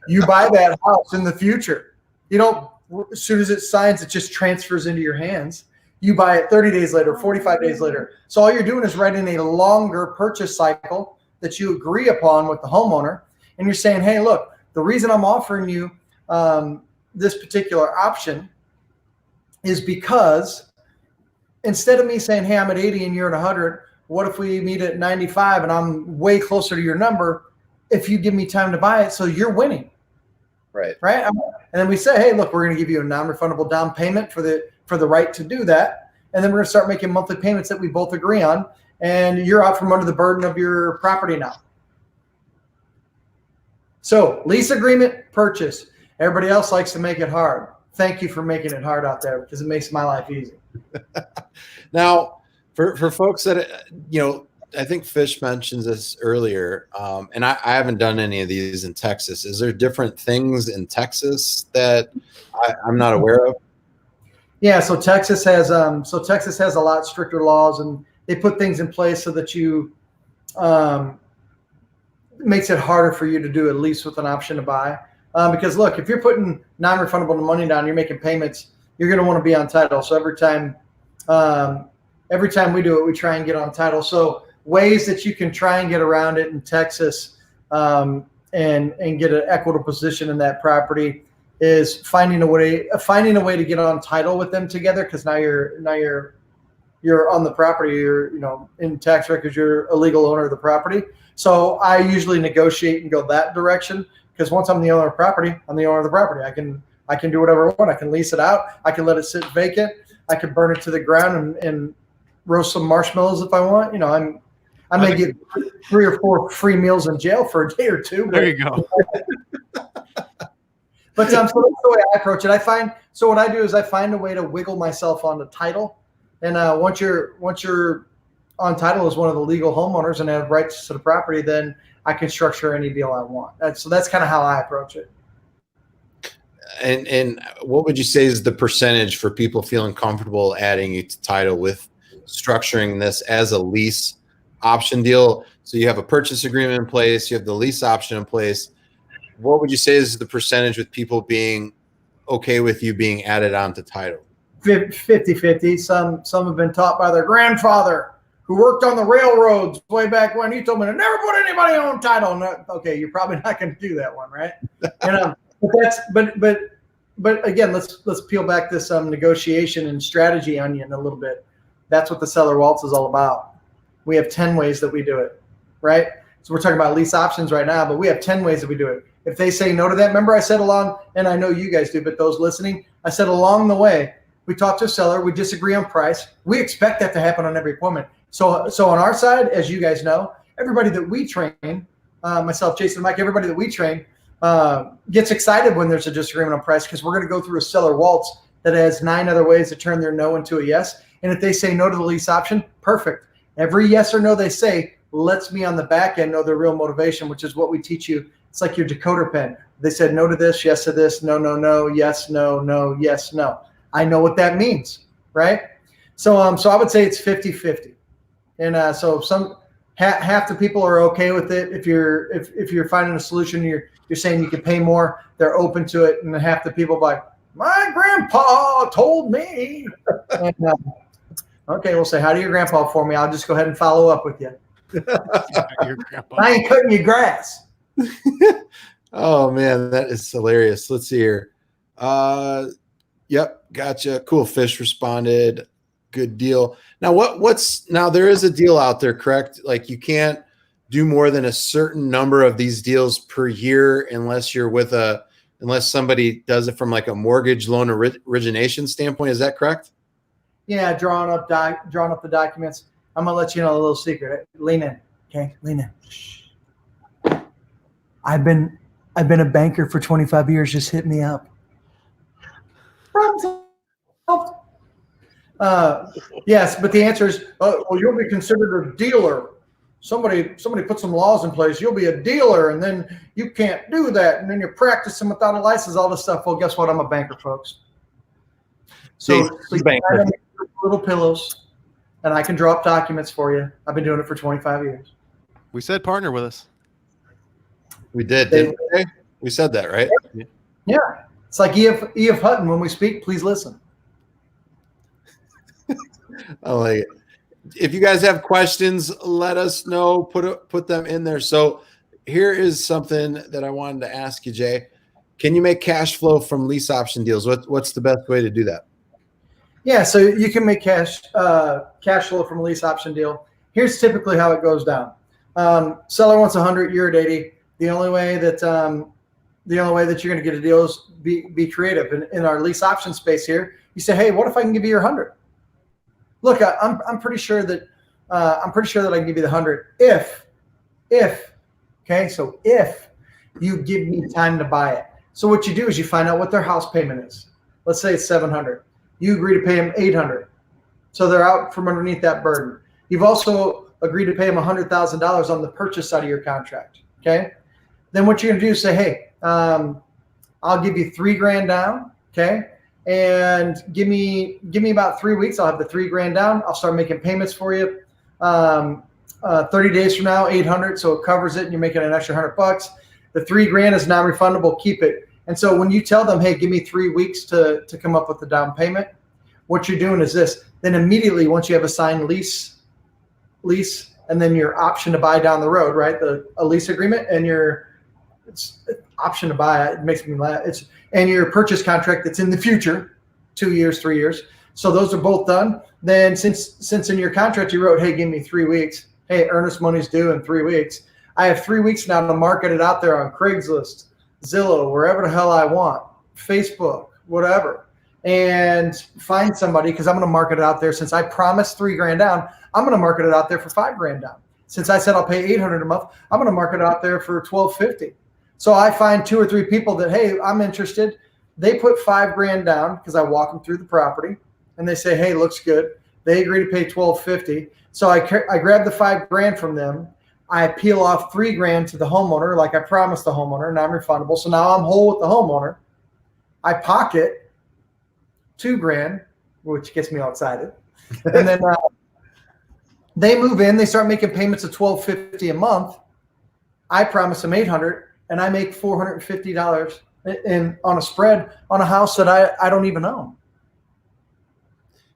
You buy that house in the future. You don't, as soon as it signs, it just transfers into your hands. You buy it 30 days later, 45 days later. So all you're doing is writing a longer purchase cycle that you agree upon with the homeowner. And you're saying, hey, look, the reason I'm offering you this particular option is because instead of me saying, hey, I'm at 80 and you're at 100, what if we meet at 95 and I'm way closer to your number if you give me time to buy it, so you're winning. Right. And then we say, hey, look, we're going to give you a non-refundable down payment for the right to do that. And then we're going to start making monthly payments that we both agree on. And you're out from under the burden of your property now. So lease agreement, purchase. Everybody else likes to make it hard. Thank you for making it hard out there because it makes my life easy. Now, for folks that, I think Fish mentions this earlier, and I haven't done any of these in Texas. Is there different things in Texas that I'm not aware of? Yeah, so Texas has a lot stricter laws, and they put things in place so that you makes it harder for you to do a lease with an option to buy. Because look, if you're putting non-refundable money down, you're making payments, you're going to want to be on title. So every time we do it, we try and get on title. So ways that you can try and get around it in Texas and get an equitable position in that property is finding a way to get on title with them together. Because now you're on the property, you're in tax records, you're a legal owner of the property. So I usually negotiate and go that direction, because once I'm the owner of property, I'm the owner of the property. I can do whatever I want. I can lease it out. I can let it sit vacant. I can burn it to the ground and roast some marshmallows if I want. I may get 3 or 4 free meals in jail for a day or two. There you go. But so that's the way I approach it. What I do is I find a way to wiggle myself on the title. And once you're on title as one of the legal homeowners and have rights to the property, then I can structure any deal I want. That's kind of how I approach it. And what would you say is the percentage for people feeling comfortable adding you to title with structuring this as a lease option deal? So you have a purchase agreement in place, you have the lease option in place. What would you say is the percentage with people being okay with you being added onto title? 50-50. Some have been taught by their grandfather who worked on the railroads way back when. He told me to never put anybody on title. No, okay, you're probably not going to do that one, right? But again, let's peel back this negotiation and strategy onion a little bit. That's what the seller waltz is all about. We have 10 ways that we do it, right? So we're talking about lease options right now, but we have 10 ways that we do it. If they say no to that, remember I said along, and I know you guys do, but those listening, I said along the way, we talk to a seller, we disagree on price. We expect that to happen on every appointment. So on our side, as you guys know, everybody that we train, myself, Jason, Mike, everybody that we train gets excited when there's a disagreement on price, because we're going to go through a seller waltz that has 9 other ways to turn their no into a yes. And if they say no to the lease option, perfect. Every yes or no they say lets me on the back end know their real motivation, which is what we teach you. It's like your decoder pen. They said no to this, yes to this, no, no, no, yes, no, no, yes, no. I know what that means, right? So I would say it's 50-50. And so half the people are okay with it. If you're finding a solution, you're saying you can pay more, they're open to it. And then half the people are like, my grandpa told me. And, okay, we'll say, how do your grandpa for me? I'll just go ahead and follow up with you. I ain't cutting your grass. Oh man, that is hilarious. Let's see here. Yep, gotcha. Cool. Fish responded. Good deal. Now now there is a deal out there, correct? Like you can't do more than a certain number of these deals per year unless somebody does it from like a mortgage loan origination standpoint. Is that correct? Yeah, drawing up the documents. I'm gonna let you know a little secret. Lean in, okay? Lean in. Shh. I've been a banker for 25 years. Just hit me up. Yes, but the answer is, well, you'll be considered a dealer. Somebody put some laws in place. You'll be a dealer, and then you can't do that, and then you're practicing without a license, all this stuff. Well, guess what? I'm a banker, folks. So banker. Little pillows, and I can draw up documents for you. I've been doing it for 25 years. We said partner with us. We did, didn't we? We said that, right? Yeah. It's like E.F. Hutton, when we speak, please listen. I like it. If you guys have questions, let us know. Put them in there. So here is something that I wanted to ask you, Jay. Can you make cash flow from lease option deals? What's the best way to do that? Yeah, so you can make cash flow from a lease option deal. Here's typically how it goes down. Seller wants 100, you're at 80. The only way that you're going to get a deal is be creative. In our lease option space here, you say, hey, what if I can give you your 100? Look, I'm pretty sure that I can give you the 100 if you give me time to buy it. So what you do is you find out what their house payment is. Let's say it's $700. You agree to pay them $800. So they're out from underneath that burden. You've also agree to pay them $100,000 on the purchase side of your contract. Okay. Then what you're going to do is say, hey, I'll give you $3,000 down. Okay. And give me about 3 weeks. I'll have the $3,000 down. I'll start making payments for you. 30 days from now, 800. So it covers it and you're making an extra $100. The $3,000 is non-refundable. Keep it. And so when you tell them, hey, give me 3 weeks to come up with the down payment, what you're doing is this. Then immediately, once you have a signed lease, and then your option to buy down the road, right? A lease agreement and it's option to buy. It makes me laugh. And your purchase contract that's in the future, 2 years, 3 years. So those are both done. Then since in your contract you wrote, hey, give me 3 weeks. Hey, earnest money's due in 3 weeks. I have 3 weeks now to market it out there on Craigslist, Zillow, wherever the hell I want, Facebook, whatever, and find somebody, because I'm going to market it out there. Since I promised $3,000 down, I'm going to market it out there for $5,000 down. Since I said I'll pay $800 a month, I'm going to market it out there for $1,250. So I find 2 or 3 people that, hey, I'm interested. They put $5,000 down because I walk them through the property, and they say, hey, looks good. They agree to pay $1,250. So I grab the $5,000 from them. I peel off $3,000 to the homeowner, like I promised the homeowner, non-refundable. So now I'm whole with the homeowner. I pocket $2,000, which gets me all excited. And then they move in. They start making payments of $1,250 a month. I promise them $800, and I make $450 on a spread on a house that I don't even own.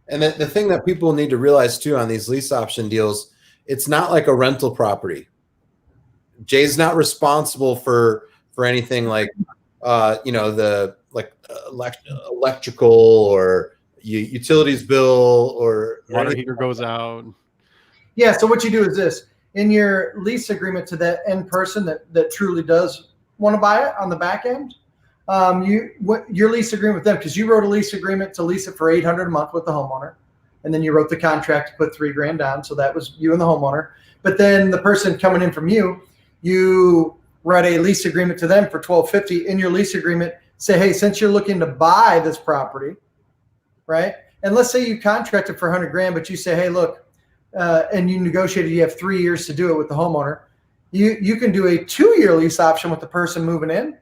And the thing that people need to realize too on these lease option deals, it's not like a rental property. Jay's not responsible for anything like, the electrical or utilities bill or water heater goes out. Yeah. So what you do is this: in your lease agreement to that end person that truly does want to buy it on the back end, your lease agreement with them, because you wrote a lease agreement to lease it for $800 a month with the homeowner, and then you wrote the contract to put $3,000 down. So that was you and the homeowner. But then the person coming in from you write a lease agreement to them for $1,250. In your lease agreement, say, hey, since you're looking to buy this property, right? And let's say you contracted for $100,000, but you say, hey, look, and you negotiated, you have 3 years to do it with the homeowner. You can do a 2-year lease option with the person moving in.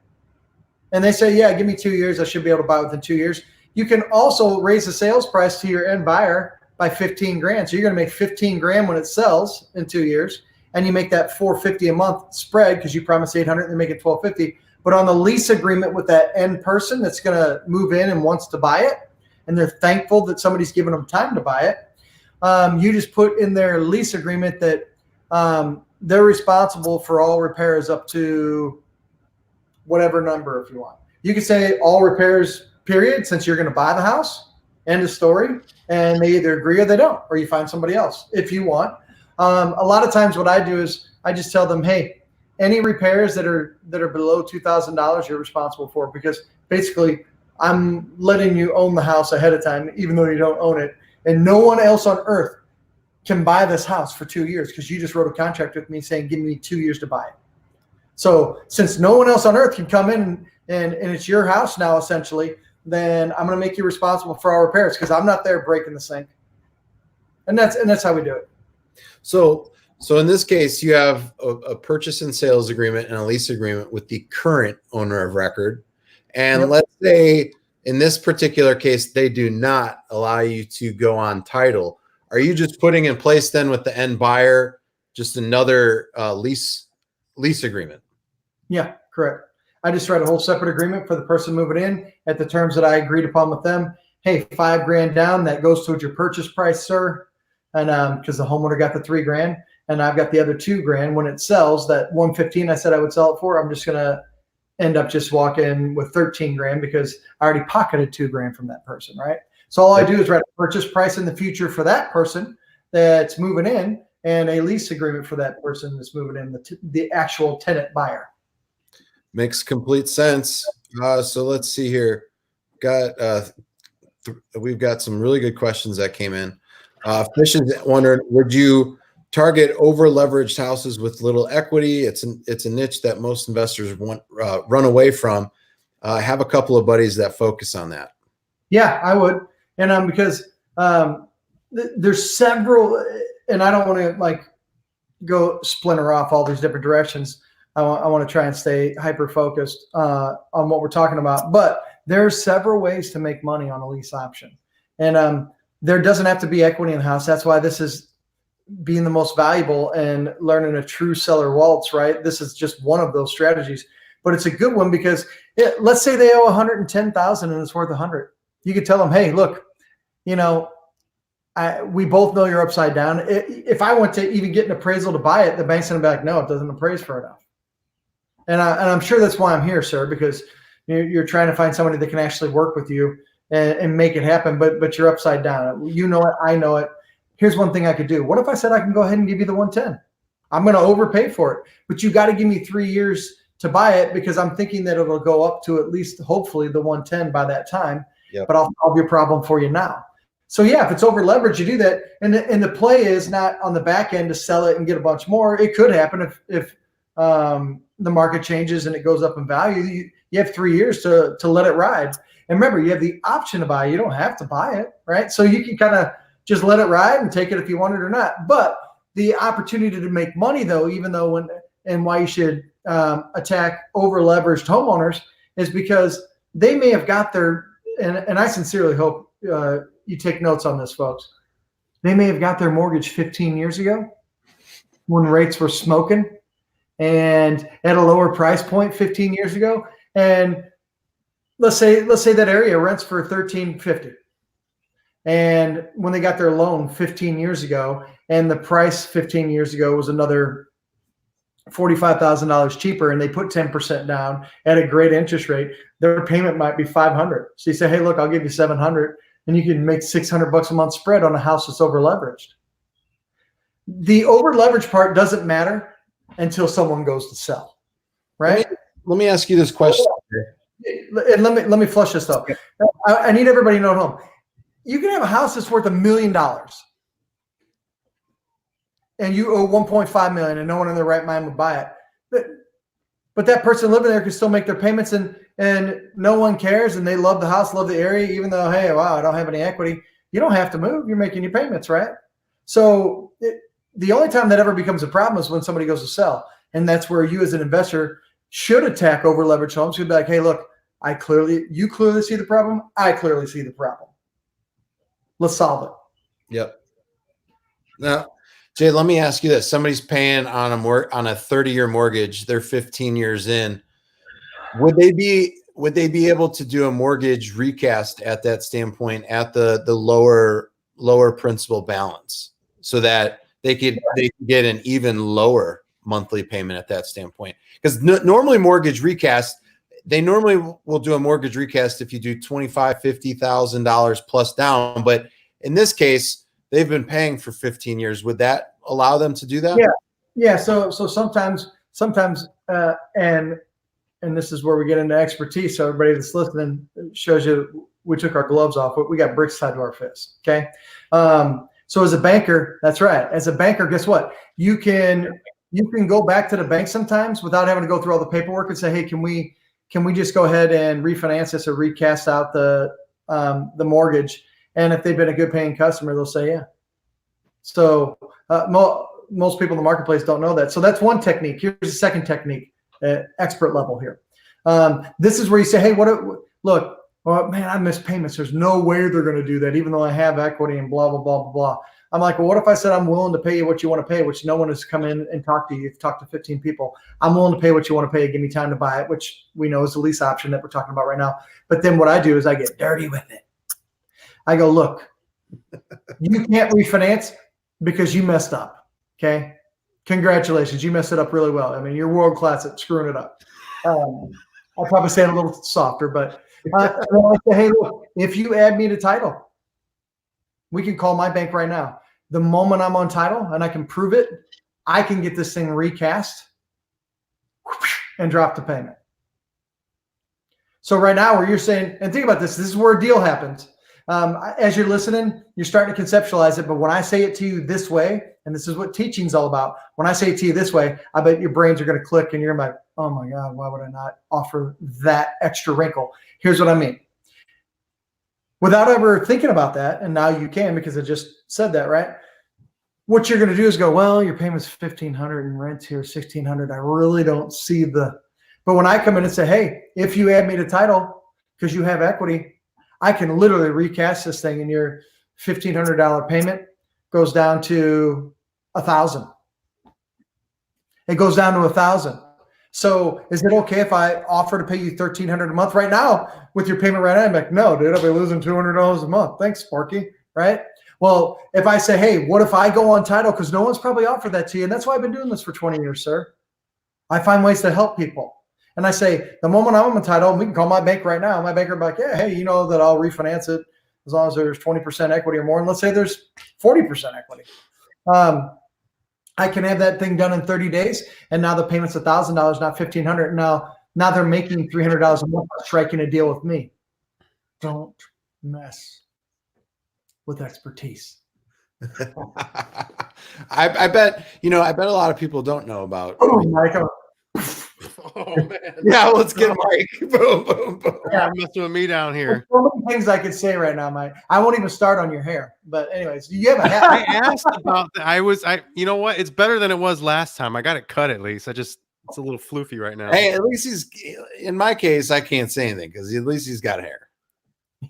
And they say, yeah, give me 2 years. I should be able to buy within 2 years. You can also raise the sales price to your end buyer by $15,000. So you're going to make $15,000 when it sells in 2 years. And you make that $450 a month spread because you promised $800 and they make it $1,250. But on the lease agreement with that end person that's going to move in and wants to buy it, and they're thankful that somebody's given them time to buy it, you just put in their lease agreement that they're responsible for all repairs up to whatever number if you want. You can say all repairs, period, since you're going to buy the house, end of story, and they either agree or they don't, or you find somebody else if you want. A lot of times what I do is I just tell them, hey, any repairs that are below $2,000 you're responsible for, because basically I'm letting you own the house ahead of time, even though you don't own it. And no one else on earth can buy this house for 2 years because you just wrote a contract with me saying, give me 2 years to buy it. So since no one else on earth can come in and it's your house now, essentially, then I'm going to make you responsible for all repairs because I'm not there breaking the sink. And that's how we do it. So in this case, you have a purchase and sales agreement and a lease agreement with the current owner of record. And Yep. let's say in this particular case, they do not allow you to go on title. Are you just putting in place then with the end buyer just another lease agreement? Yeah, correct. I just write a whole separate agreement for the person moving in at the terms that I agreed upon with them. Hey, $5,000 down, that goes towards your purchase price, sir. And because the homeowner got the $3,000 and I've got the other $2,000. When it sells, that $115 I said I would sell it for, I'm just gonna end up just walking with $13,000 because I already pocketed $2,000 from that person, right? So all I do is write a purchase price in the future for that person that's moving in and a lease agreement for that person that's moving in, the actual tenant buyer. Makes complete sense. So let's see here. We've got some really good questions that came in. Fish is wondering, would you target over leveraged houses with little equity? It's a niche that most investors run away from. I have a couple of buddies that focus on that. Yeah, I would. And because there's several, and I don't want to go splinter off all these different directions. I want to try and stay hyper focused on what we're talking about. But there's several ways to make money on a lease option, and there doesn't have to be equity in the house. That's why this is being the most valuable and learning a true seller waltz. Right? This is just one of those strategies, but it's a good one because let's say they owe 110,000 and it's worth 100. You could tell them, hey, look, we both know you're upside down. If I went to even get an appraisal to buy it, the bank's going to be like, no, it doesn't appraise for enough. And I'm sure that's why I'm here, sir, because you're trying to find somebody that can actually work with you and make it happen, but you're upside down. You know it. I know it. Here's one thing I could do. What if I said I can go ahead and give you the 110? I'm going to overpay for it, but you got to give me 3 years to buy it because I'm thinking that it'll go up to at least hopefully the 110 by that time. Yep. But I'll solve your problem for you now. So yeah, if it's over leverage, you do that. And the play is not on the back end to sell it and get a bunch more. It could happen if the market changes and it goes up in value. You have 3 years to let it ride. And remember, you have the option to buy. You don't have to buy it, right? So you can kind of just let it ride and take it if you want it or not. But the opportunity to make money, though, even though why you should attack over leveraged homeowners is because they may have got their, and I sincerely hope you take notes on this, folks. They may have got their mortgage 15 years ago when rates were smoking and at a lower price point 15 years ago. And let's say that area rents for $1,350. And when they got their loan 15 years ago, and the price 15 years ago was another $45,000 cheaper, and they put 10% down at a great interest rate, their payment might be $500. So you say, hey, look, I'll give you $700, and you can make $600 a month spread on a house that's over leveraged. The over leveraged part doesn't matter until someone goes to sell, right? Let me ask you this question. And let me flush this up. I need everybody to know at home. You can have a house that's worth $1 million and you owe $1.5 million and no one in their right mind would buy it. But that person living there can still make their payments and no one cares and they love the house, love the area, even though, hey, wow, I don't have any equity. You don't have to move. You're making your payments, right? So the only time that ever becomes a problem is when somebody goes to sell. And that's where you as an investor should attack over leveraged homes. You'd be like, hey, look, you clearly see the problem. I clearly see the problem. Let's solve it. Yep. Now, Jay, let me ask you this. Somebody's paying on a 30-year mortgage. They're 15 years in. Would they be able to do a mortgage recast at that standpoint at the lower principal balance so that they could get an even lower monthly payment at that standpoint? Because normally mortgage recast, they normally will do a mortgage recast if you do $25,000, $50,000 plus down. But in this case, they've been paying for 15 years. Would that allow them to do that? Yeah. So sometimes, and this is where we get into expertise. So everybody that's listening shows you we took our gloves off, but we got bricks tied to our fists. Okay. So as a banker, that's right. As a banker, guess what? You can go back to the bank sometimes without having to go through all the paperwork and say, hey, can we just go ahead and refinance this or recast out the mortgage? And if they've been a good paying customer, they'll say, yeah. So most people in the marketplace don't know that. So that's one technique. Here's a second technique, expert level here. This is where you say, hey, look, oh, man, I missed payments. There's no way they're going to do that, even though I have equity and blah, blah, blah, blah, blah. I'm like, well, what if I said I'm willing to pay you what you want to pay, which no one has come in and talked to you. You've talked to 15 people. I'm willing to pay what you want to pay. Give me time to buy it, which we know is the lease option that we're talking about right now. But then what I do is I get dirty with it. I go, look, you can't refinance because you messed up. Okay. Congratulations. You messed it up really well. I mean, you're world class at screwing it up. I'll probably say it a little softer, but I say, hey, look, if you add me to title, we can call my bank right now. The moment I'm on title and I can prove it, I can get this thing recast and drop the payment. So right now where you're saying, and think about this is where a deal happens. As you're listening, you're starting to conceptualize it. But when I say it to you this way, and this is what teaching's all about, when I say it to you this way, I bet your brains are going to click and you're like, oh my God, why would I not offer that extra wrinkle? Here's what I mean. Without ever thinking about that, and now you can because I just said that, right? what you're going to do is go, well, your payment's $1,500 and rent's here $1,600. I really don't see but when I come in and say, hey, if you add me to title because you have equity, I can literally recast this thing, and your $1,500 payment goes down to $1,000. It goes down to $1,000. So is it okay if I offer to pay you $1,300 a month right now with your payment right now? I'm like, no, dude, I'll be losing $200 a month. Thanks, Sparky. Right? Well, if I say, hey, what if I go on title? Because no one's probably offered that to you. And that's why I've been doing this for 20 years, sir. I find ways to help people. And I say, the moment I'm on title, we can call my bank right now. My banker will be like, yeah, hey, you know that I'll refinance it as long as there's 20% equity or more. And let's say there's 40% equity. I can have that thing done in 30 days. And now the payment's $1,000, not $1,500. Now they're making $300 a month striking a deal with me. Don't mess with expertise. I bet a lot of people don't know about. Oh, Mike. Oh man. Yeah, let's get Mike. Boom, boom, boom. Yeah, messing with me down here. There's so many things I could say right now, Mike. I won't even start on your hair. But anyways, you have a hat. I asked about that. You know what? It's better than it was last time. I got it cut at least. It's a little floofy right now. Hey, at least in my case, I can't say anything because at least he's got hair.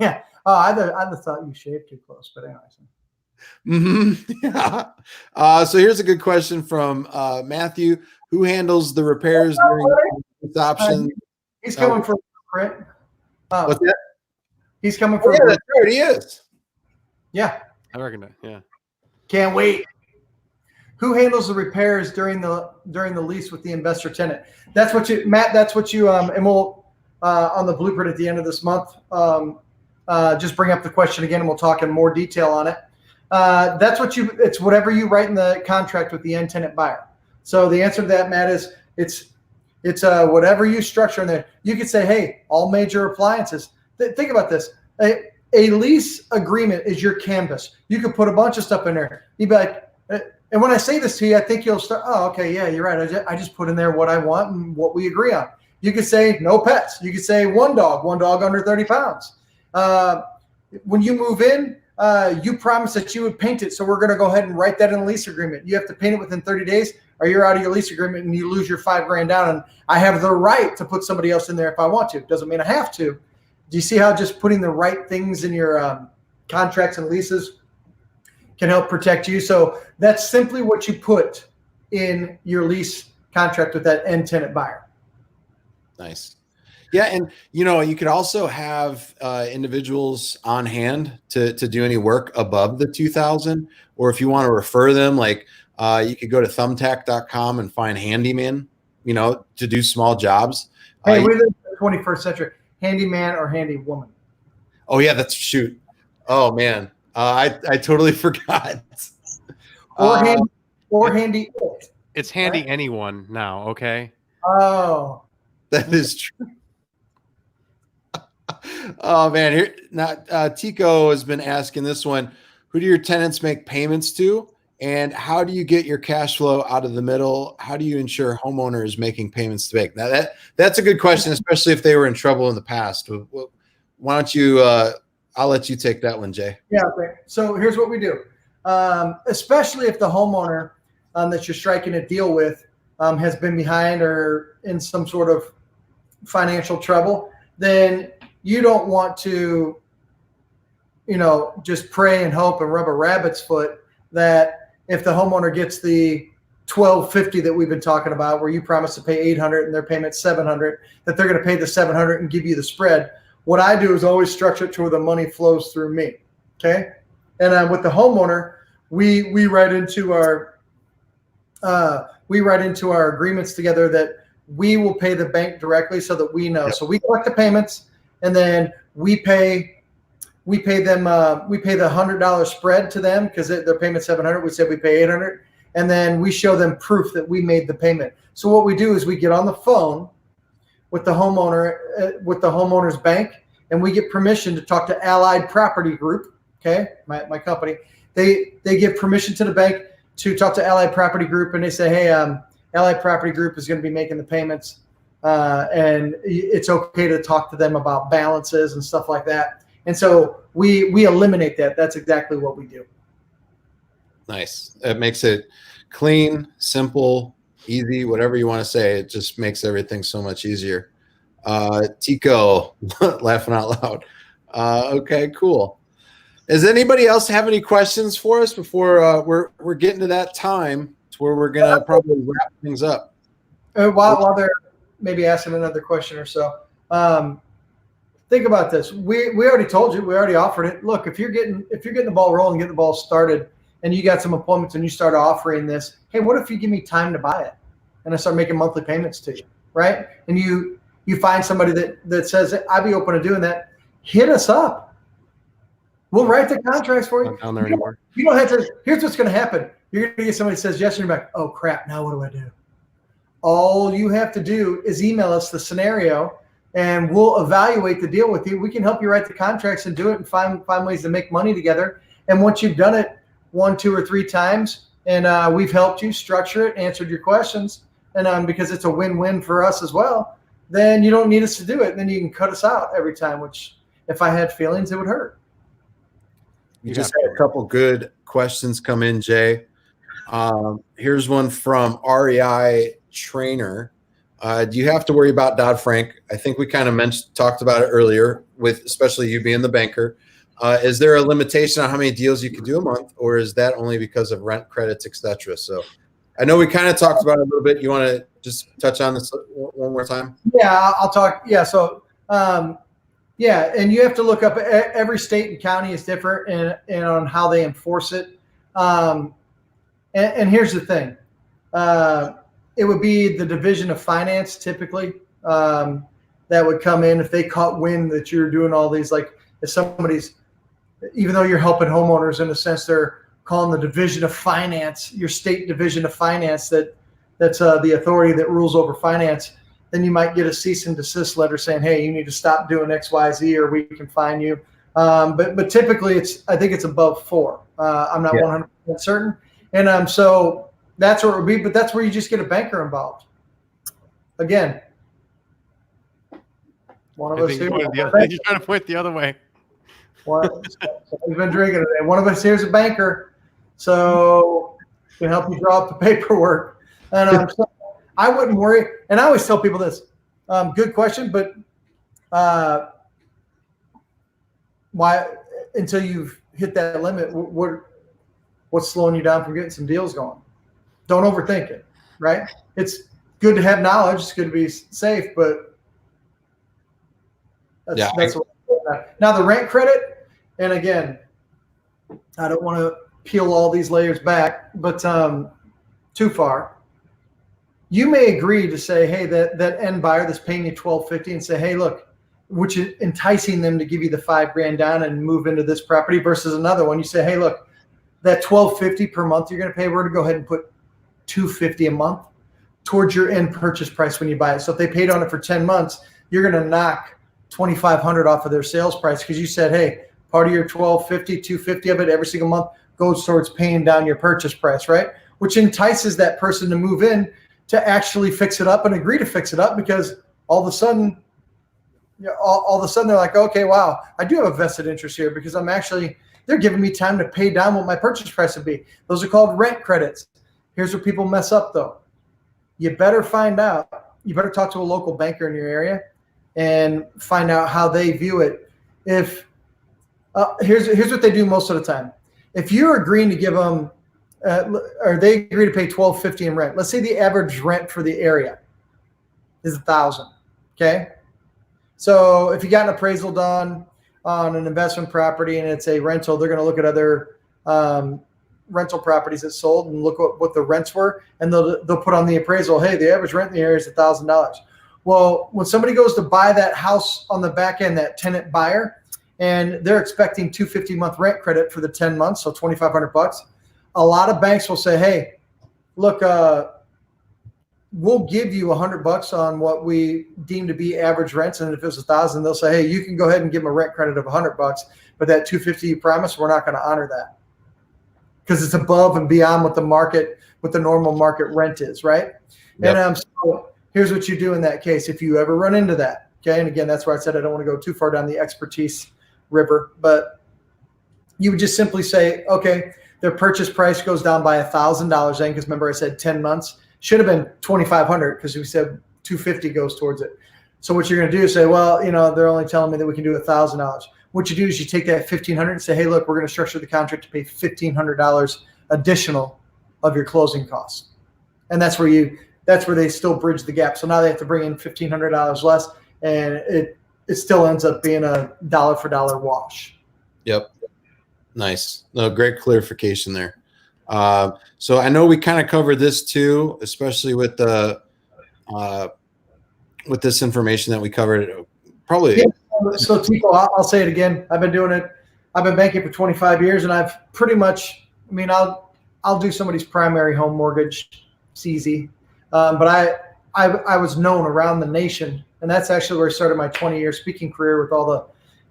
Yeah. Oh, I thought you shaved too close, but anyways. Yeah. So here's a good question from Matthew. Who handles the repairs during this option? He's coming for print. What's that? He's coming for. Yeah, that's right. He is. Yeah. I reckon that. Yeah. Can't wait. Who handles the repairs during the lease with the investor tenant? That's what you, Matt. That's what you. And we'll on the blueprint at the end of this month. Just bring up the question again, and we'll talk in more detail on it. That's what it's whatever you write in the contract with the end tenant buyer. So the answer to that, Matt, is it's whatever you structure in there. You could say, hey, all major appliances. Think about this. A lease agreement is your canvas. You could put a bunch of stuff in there. You'd be like, and when I say this to you, I think you'll start, oh, okay, yeah, you're right. I just put in there what I want and what we agree on. You could say no pets. You could say one dog under 30 pounds. When you move in, you promised that you would paint it. So we're going to go ahead and write that in the lease agreement. You have to paint it within 30 days or you're out of your lease agreement and you lose your $5,000 down. And I have the right to put somebody else in there if I want to. Doesn't mean I have to. Do you see how just putting the right things in your contracts and leases can help protect you? So that's simply what you put in your lease contract with that end tenant buyer. Nice. Yeah, and you could also have individuals on hand to do any work above the 2,000, or if you want to refer them, like you could go to thumbtack.com and find handyman, to do small jobs. Hey, we live in the 21st century. Handyman or handy woman. Oh yeah, that's shoot. Oh man, I totally forgot. Or handy. It's handy anyone now. Okay. Oh, that is true. Oh man, here now Tico has been asking this one. Who do your tenants make payments to, and how do you get your cash flow out of the middle? How do you ensure homeowner is making payments to bank? Now that's a good question, especially if they were in trouble in the past. Why don't you? I'll let you take that one, Jay. Yeah. Okay. So here's what we do. Especially if the homeowner that you're striking a deal with has been behind or in some sort of financial trouble, then you don't want to, just pray and hope and rub a rabbit's foot that if the homeowner gets the $1,250 that we've been talking about, where you promise to pay $800 and their payment's $700, that they're going to pay the $700 and give you the spread. What I do is always structure it to where the money flows through me. Okay. And with the homeowner, we write into our agreements together that we will pay the bank directly so that we know. Yep. So we collect the payments and then we pay them. We pay the $100 spread to them because their payment's $700. We said we pay $800, and then we show them proof that we made the payment. So what we do is we get on the phone with the homeowner, with the homeowner's bank, and we get permission to talk to Allied Property Group. Okay, my company. They give permission to the bank to talk to Allied Property Group, and they say, hey, Allied Property Group is going to be making the payments, and it's okay to talk to them about balances and stuff like that. And so we eliminate that. That's exactly what we do. Nice. It makes it clean, simple, easy, whatever you want to say. It just makes everything so much easier. Tico laughing out loud. Okay, cool. Does anybody else have any questions for us before we're getting to that time to where we're gonna probably wrap things up? While they're maybe asking another question or so, think about this. We already told you, we already offered it. Look, if you're getting the ball rolling, getting the ball started, and you got some appointments and you start offering this, hey, what if you give me time to buy it, and I start making monthly payments to you, right? And you find somebody that says I'd be open to doing that. Hit us up. We'll write the contracts for you. Not down there anymore. You don't have to. Here's what's going to happen. You're going to get somebody that says yes, and you're like, oh crap, now what do I do? All you have to do is email us the scenario, and we'll evaluate the deal with you. We can help you write the contracts and do it and find ways to make money together. And once you've done it 1, 2, or 3 times, and we've helped you structure it, answered your questions, and because it's a win-win for us as well, then you don't need us to do it. Then you can cut us out every time, which if I had feelings, it would hurt. You just had a couple good questions come in, Jay. Here's one from REI Trainer. Do you have to worry about Dodd-Frank? I think we kind of talked about it earlier, with especially you being the banker. Is there a limitation on how many deals you can do a month, or is that only because of rent credits, etc.? So I know we kind of talked about it a little bit. You want to just touch on this one more time? Yeah, I'll talk. Yeah, so yeah, and you have to look up. Every state and county is different and on how they enforce it. And here's the thing. It would be the Division of Finance typically that would come in if they caught wind that you're doing all these, like if somebody's, even though you're helping homeowners in a sense, they're calling the Division of Finance, your state Division of Finance, that's the authority that rules over finance. Then you might get a cease and desist letter saying, hey, you need to stop doing X, Y, Z, or we can fine you. But typically I think it's above 4. I'm not 100% certain. And so that's where it would be, but that's where you just get a banker involved. Again, one of us here. You're trying to point the other way. We've been drinking today. One of us here is a banker, so we can help you draw up the paperwork. And so I wouldn't worry. And I always tell people this. Good question, but why until you've hit that limit? What's slowing you down from getting some deals going? Don't overthink it, right? It's good to have knowledge. It's good to be safe, but that's what. Now the rent credit, and again, I don't want to peel all these layers back, but too far. You may agree to say, hey, that end buyer that's paying you $1,250, and say, hey, look, which is enticing them to give you the $5,000 down and move into this property versus another one. You say, hey, look, that $1,250 per month you're going to pay, we're going to go ahead and put $250 a month towards your end purchase price when you buy it. So if they paid on it for 10 months, you're going to knock $2,500 off of their sales price because you said, hey, part of your $1,250, $250 of it every single month goes towards paying down your purchase price, right? Which entices that person to move in to actually fix it up and agree to fix it up, because all of a sudden they're like, okay, wow, I do have a vested interest here because they're giving me time to pay down what my purchase price would be. Those are called rent credits. Here's where people mess up though. You better talk to a local banker in your area and find out how they view it. If here's what they do most of the time. If you're agreeing to give them, or they agree to pay $1,250 in rent. Let's say the average rent for the area is $1,000. Okay, so if you got an appraisal done on an investment property and it's a rental, they're going to look at other rental properties that sold and look at what the rents were, and they'll put on the appraisal, hey, the average rent in the area is $1,000. Well, when somebody goes to buy that house on the back end, that tenant buyer, and they're expecting $250 month rent credit for the 10 months, so $2,500. A lot of banks will say, hey, look, we'll give you $100 on what we deem to be average rents. And if it's $1,000, they'll say, hey, you can go ahead and give them a rent credit of $100, but that $250 you promised, we're not going to honor that because it's above and beyond what the normal market rent is, right? Yep. And so here's what you do in that case if you ever run into that. Okay, and again, that's where I said I don't want to go too far down the expertise river, but you would just simply say, okay, their purchase price goes down by $1,000 then, because remember I said 10 months. Should have been $2,500 because we said $250 goes towards it. So what you're going to do is say, well, they're only telling me that we can do $1,000. What you do is you take that $1,500 and say, hey, look, we're going to structure the contract to pay $1,500 additional of your closing costs. And that's where they still bridge the gap. So now they have to bring in $1,500 less, and it still ends up being a dollar for dollar wash. Yep. Nice. No, great clarification there. So I know we kind of covered this too, especially with the with this information that we covered. Probably. Yeah. So Tico, I'll say it again. I've been doing it. I've been banking for 25 years, and I've pretty much. I mean, I'll do somebody's primary home mortgage. It's easy, but I was known around the nation, and that's actually where I started my 20-year speaking career with all the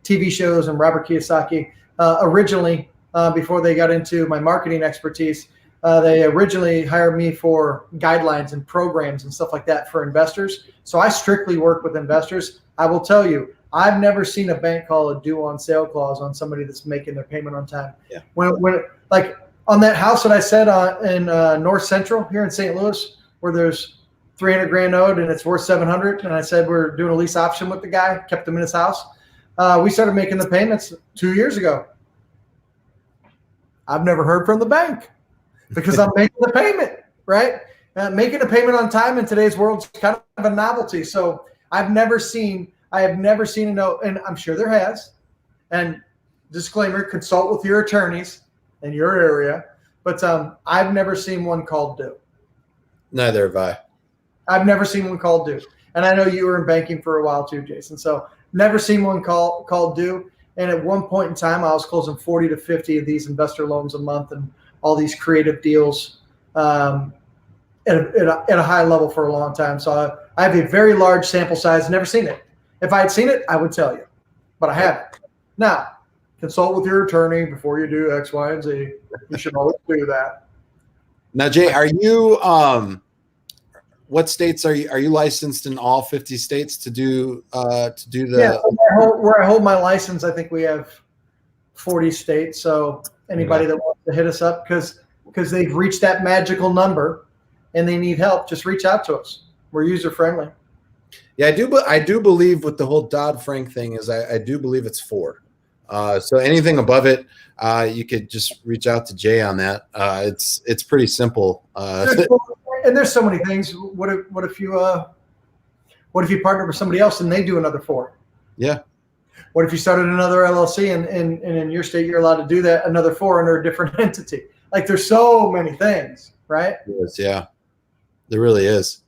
TV shows and Robert Kiyosaki. Originally, before they got into my marketing expertise, they originally hired me for guidelines and programs and stuff like that for investors. So I strictly work with investors. I will tell you, I've never seen a bank call a due on sale clause on somebody that's making their payment on time. Yeah. When like on that house that I said in North Central here in St. Louis, where there's $300,000 owed and it's worth $700,000, and I said we're doing a lease option with the guy, kept him in his house. We started making the payments 2 years ago. I've never heard from the bank because I'm making the payment, right? Making a payment on time in today's world is kind of a novelty. So I have never seen a note, and I'm sure there has. And disclaimer, consult with your attorneys in your area. But I've never seen one called due. Neither have I. I've never seen one called due. And I know you were in banking for a while too, Jason. So never seen one called due. And at one point in time, I was closing 40 to 50 of these investor loans a month and all these creative deals at a high level for a long time. So I have a very large sample size, never seen it. If I had seen it, I would tell you, but I haven't. Now, consult with your attorney before you do X, Y, and Z. You should always do that. Now, Jay, are you what states are you licensed in all 50 states to do the? Yeah, where I hold my license, I think we have 40 states. So anybody that wants to hit us up because they've reached that magical number and they need help, just reach out to us. We're user friendly. Yeah, I do believe with the whole Dodd-Frank thing is I do believe it's 4. So anything above it, you could just reach out to Jay on that. It's pretty simple. And there's so many things. What if you partner with somebody else and they do another 4? Yeah. What if you started another LLC and in your state you're allowed to do that, another 4 under a different entity? Like there's so many things, right? Yeah, there really is.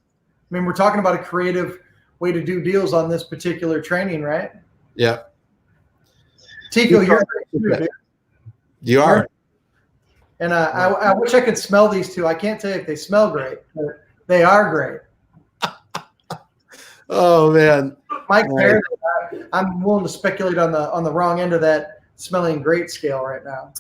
I mean, we're talking about a creative way to do deals on this particular training, right? Yeah. Tico, you're great, dude. You are. And I wish I could smell these two. I can't tell you if they smell great, but they are great. Oh man, Mike, right. I'm willing to speculate on the wrong end of that smelling great scale right now.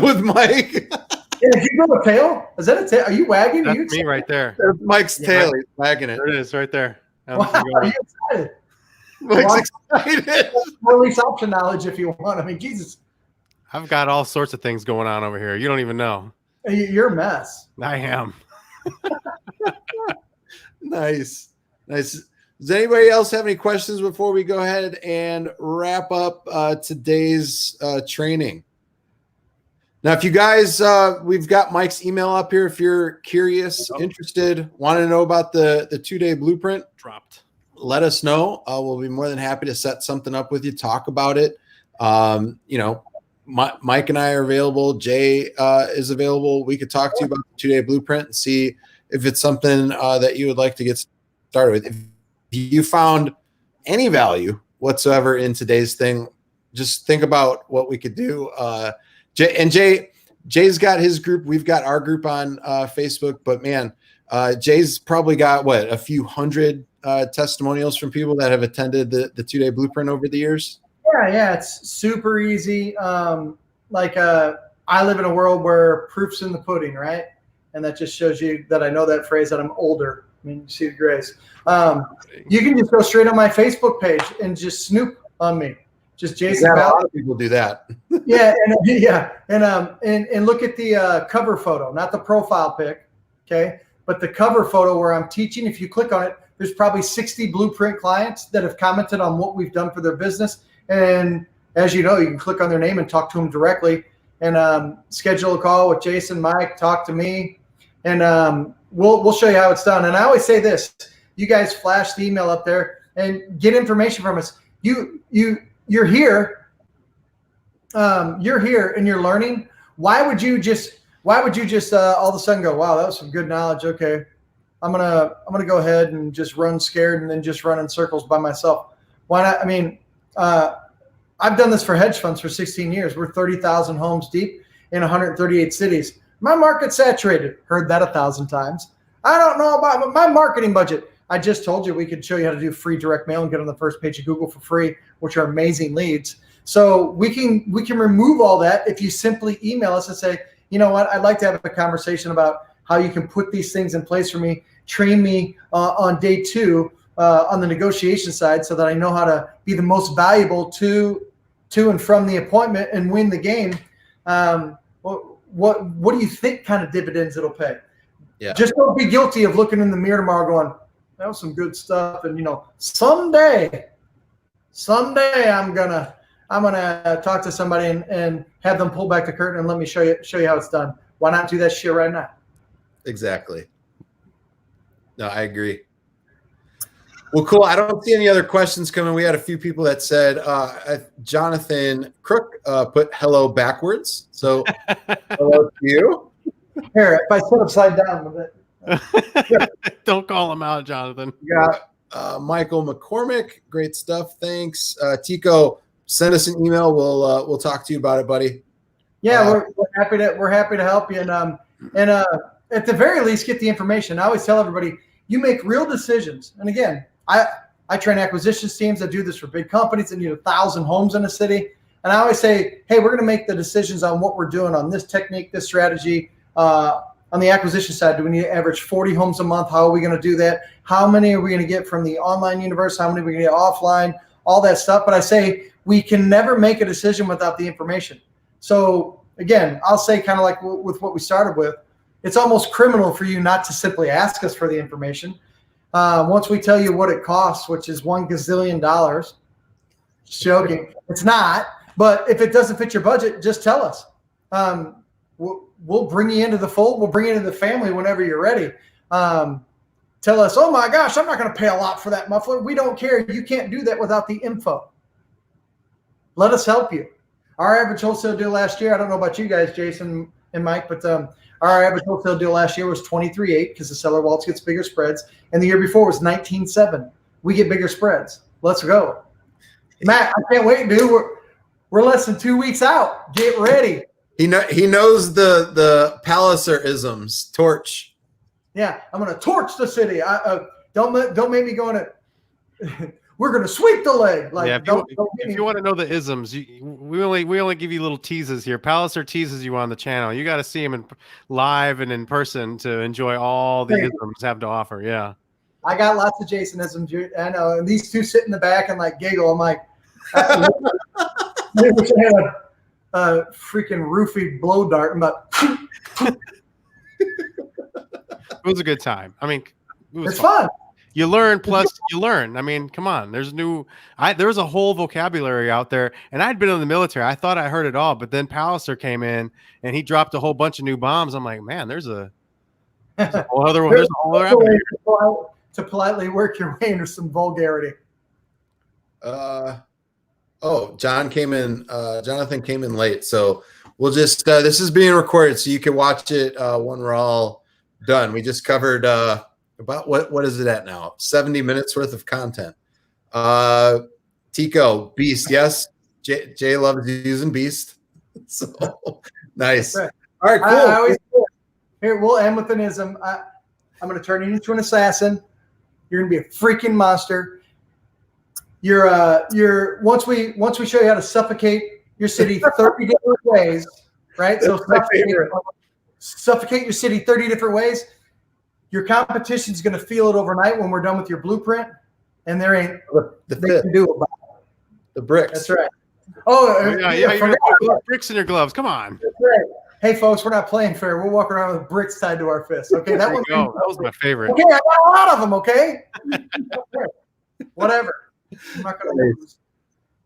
With Mike. Yeah, did you go a tail? Is that a tail? Are you wagging? That's me right there. There's Mike's tail. He's wagging it. There it is, right there. Wow, are you excited? Mike's excited. More lease option knowledge if you want. I mean, Jesus. I've got all sorts of things going on over here. You don't even know. You're a mess. I am. Nice. Does anybody else have any questions before we go ahead and wrap up today's training? Now, if you guys, we've got Mike's email up here. If you're curious, interested, want to know about the 2-day blueprint, Dropped. let us know. We'll be more than happy to set something up with you, talk about it. Mike and I are available. Jay is available. We could talk to you about the 2-day blueprint and see if it's something that you would like to get started with. If you found any value whatsoever in today's thing, just think about what we could do. Jay's got his group. We've got our group on Facebook, but man, Jay's probably got a few hundred testimonials from people that have attended the 2-day blueprint over the years. Yeah, it's super easy. I live in a world where proof's in the pudding, right? And that just shows you that I know that phrase, that I'm older. I mean, you see the grays. You can just go straight on my Facebook page and just snoop on me. just Jason. A Ballard. lot of people do that. And look at the cover photo, not the profile pic, okay, but the cover photo where I'm teaching. If you click on it, there's probably 60 blueprint clients that have commented on what we've done for their business. And as you know, you can click on their name and talk to them directly, and schedule a call with Jason, Mike, talk to me, and we'll show you how it's done. And I always say this: you guys flash the email up there and get information from us. You're here. You're here and you're learning. Why would you just all of a sudden go, wow, that was some good knowledge. Okay, I'm gonna go ahead and just run scared and then just run in circles by myself. Why not? I mean, I've done this for hedge funds for 16 years. We're 30,000 homes deep in 138 cities. My market's saturated. Heard that 1,000 times. I don't know about my marketing budget. I just told you we could show you how to do free direct mail and get on the first page of Google for free, which are amazing leads. So we can remove all that if you simply email us and say, you know what, I'd like to have a conversation about how you can put these things in place for me, train me on day 2 on the negotiation side so that I know how to be the most valuable to and from the appointment and win the game. What do you think kind of dividends it'll pay? Yeah. Just don't be guilty of looking in the mirror tomorrow going, that was some good stuff. And, someday I'm gonna talk to somebody and have them pull back the curtain and let me show you how it's done. Why not do that shit right now? Exactly. No, I agree. Well, cool. I don't see any other questions coming. We had a few people that said, Jonathan Crook put hello backwards. So hello to you. Here, if I sit upside down with it. Don't call him out, Jonathan. We got Michael McCormick. Great stuff. Thanks. Tico, send us an email. We'll talk to you about it, buddy. Yeah, we're happy to help you. And at the very least, get the information. I always tell everybody, you make real decisions. And again, I train acquisitions teams that do this for big companies that need 1,000 homes in a city. And I always say, hey, we're going to make the decisions on what we're doing on this technique, this strategy. On the acquisition side, do we need to average 40 homes a month? How are we going to do that? How many are we going to get from the online universe? How many are we going to get offline? All that stuff. But I say we can never make a decision without the information. So again, I'll say kind of like with what we started with, it's almost criminal for you not to simply ask us for the information. Once we tell you what it costs, which is $1 gazillion, joking, it's not. But if it doesn't fit your budget, just tell us. We'll bring you into the fold. We'll bring you into the family whenever you're ready. Tell us, oh my gosh, I'm not going to pay a lot for that muffler. We don't care. You can't do that without the info. Let us help you. Our average wholesale deal last year, I don't know about you guys, Jason and Mike, but our average wholesale deal last year was 23.8 because the seller waltz gets bigger spreads. And the year before was 19.7. We get bigger spreads. Let's go. Matt, I can't wait, dude. We're less than 2 weeks out. Get ready. He knows the Palliser isms. Torch. Yeah, I'm gonna torch the city. Don't make me go in it. We're gonna sweep the leg. Like, yeah, if you want to know the isms, we only give you little teases here. Palliser teases you on the channel. You got to see him live and in person to enjoy all the isms have to offer. Yeah, I got lots of Jason isms. I know, and these two sit in the back and like giggle. I'm like, maybe we should have a freaking roofie blow dart. I'm like, it was a good time. I mean, it's fun. You learn, plus you learn. I mean, come on. There's a whole vocabulary out there, and I'd been in the military. I thought I heard it all, but then Palliser came in and he dropped a whole bunch of new bombs. I'm like, man, there's a whole other avenue to politely work your way into some vulgarity. Jonathan came in late, so we'll just this is being recorded, so you can watch it when we're all done. We just covered about what is it at now? 70 minutes worth of content. Tico, Beast, yes. Jay loves using Beast. So nice. Right. All right, cool. I always here we'll end with an ism. I'm going to turn you into an assassin. You're going to be a freaking monster. You're once we show you how to suffocate your city 30 different ways, right? So suffocate your city 30 different ways. Your competition is going to feel it overnight when we're done with your blueprint, and there ain't they can do about it. The bricks. That's right. Yeah, you got bricks in your gloves. Come on. Hey, folks, we're not playing fair. We're walking around with bricks tied to our fists. Okay, that was my favorite. Okay, I got a lot of them. Okay, whatever. I'm not gonna lose.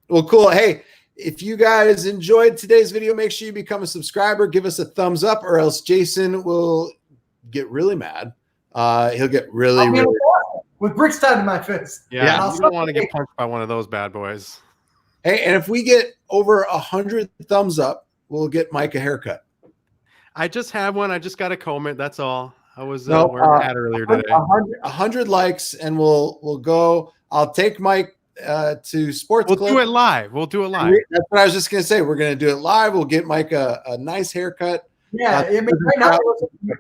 Well, cool. Hey, if you guys enjoyed today's video, make sure you become a subscriber. Give us a thumbs up, or else Jason will get really mad. He'll get really with bricks tied to my fist. Yeah, you don't want to get punched by one of those bad boys. Hey, and if we get over 100 thumbs up, we'll get Mike a haircut. I just have one. I just got to comb it. That's all. I was wearing a hat earlier today. 100 likes, and we'll go. I'll take Mike to Sports Clip. We'll do it live. That's what I was just gonna say. We're gonna do it live. We'll get Mike a nice haircut. Yeah, I mean, right now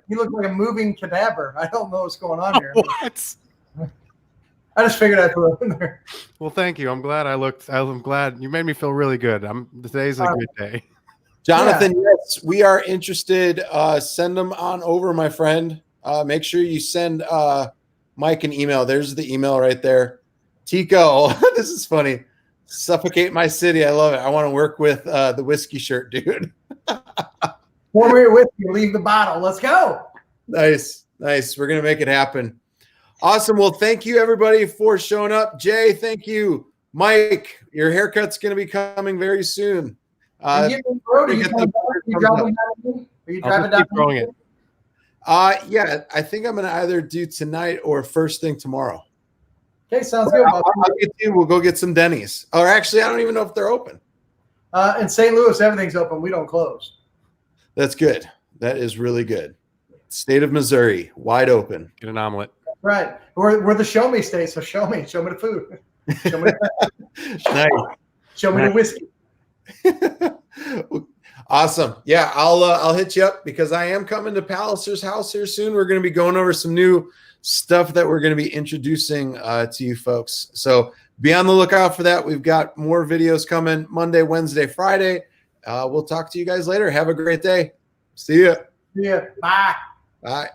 you look like a moving cadaver. I don't know what's going on here. What? I just figured I'd throw it in there. Well, thank you. I'm glad I'm glad you made me feel really good. Today's a good day. Jonathan, yes, we are interested. Send them on over, my friend. Make sure you send Mike an email. There's the email right there. Tico, this is funny. Suffocate my city. I love it. I want to work with the whiskey shirt, dude. Pour me your whiskey, leave the bottle. Let's go. Nice. We're going to make it happen. Awesome. Well, thank you, everybody, for showing up. Jay, thank you. Mike, your haircut's going to be coming very soon. Are you driving down? Throwing it. Yeah, I think I'm going to either do tonight or first thing tomorrow. Okay, sounds good. I'll get you. We'll go get some Denny's. Or actually, I don't even know if they're open. In St. Louis, everything's open. We don't close. That's good. That is really good. State of Missouri, wide open. Get an omelet. Right. We're the show me state, so show me the food. Show me Nice. Show me the whiskey. Awesome. Yeah, I'll hit you up because I am coming to Palliser's house here soon. We're going to be going over some new stuff that we're going to be introducing to you folks. So be on the lookout for that. We've got more videos coming Monday, Wednesday, Friday. We'll talk to you guys later. Have a great day. See ya. Yeah. Bye. Bye.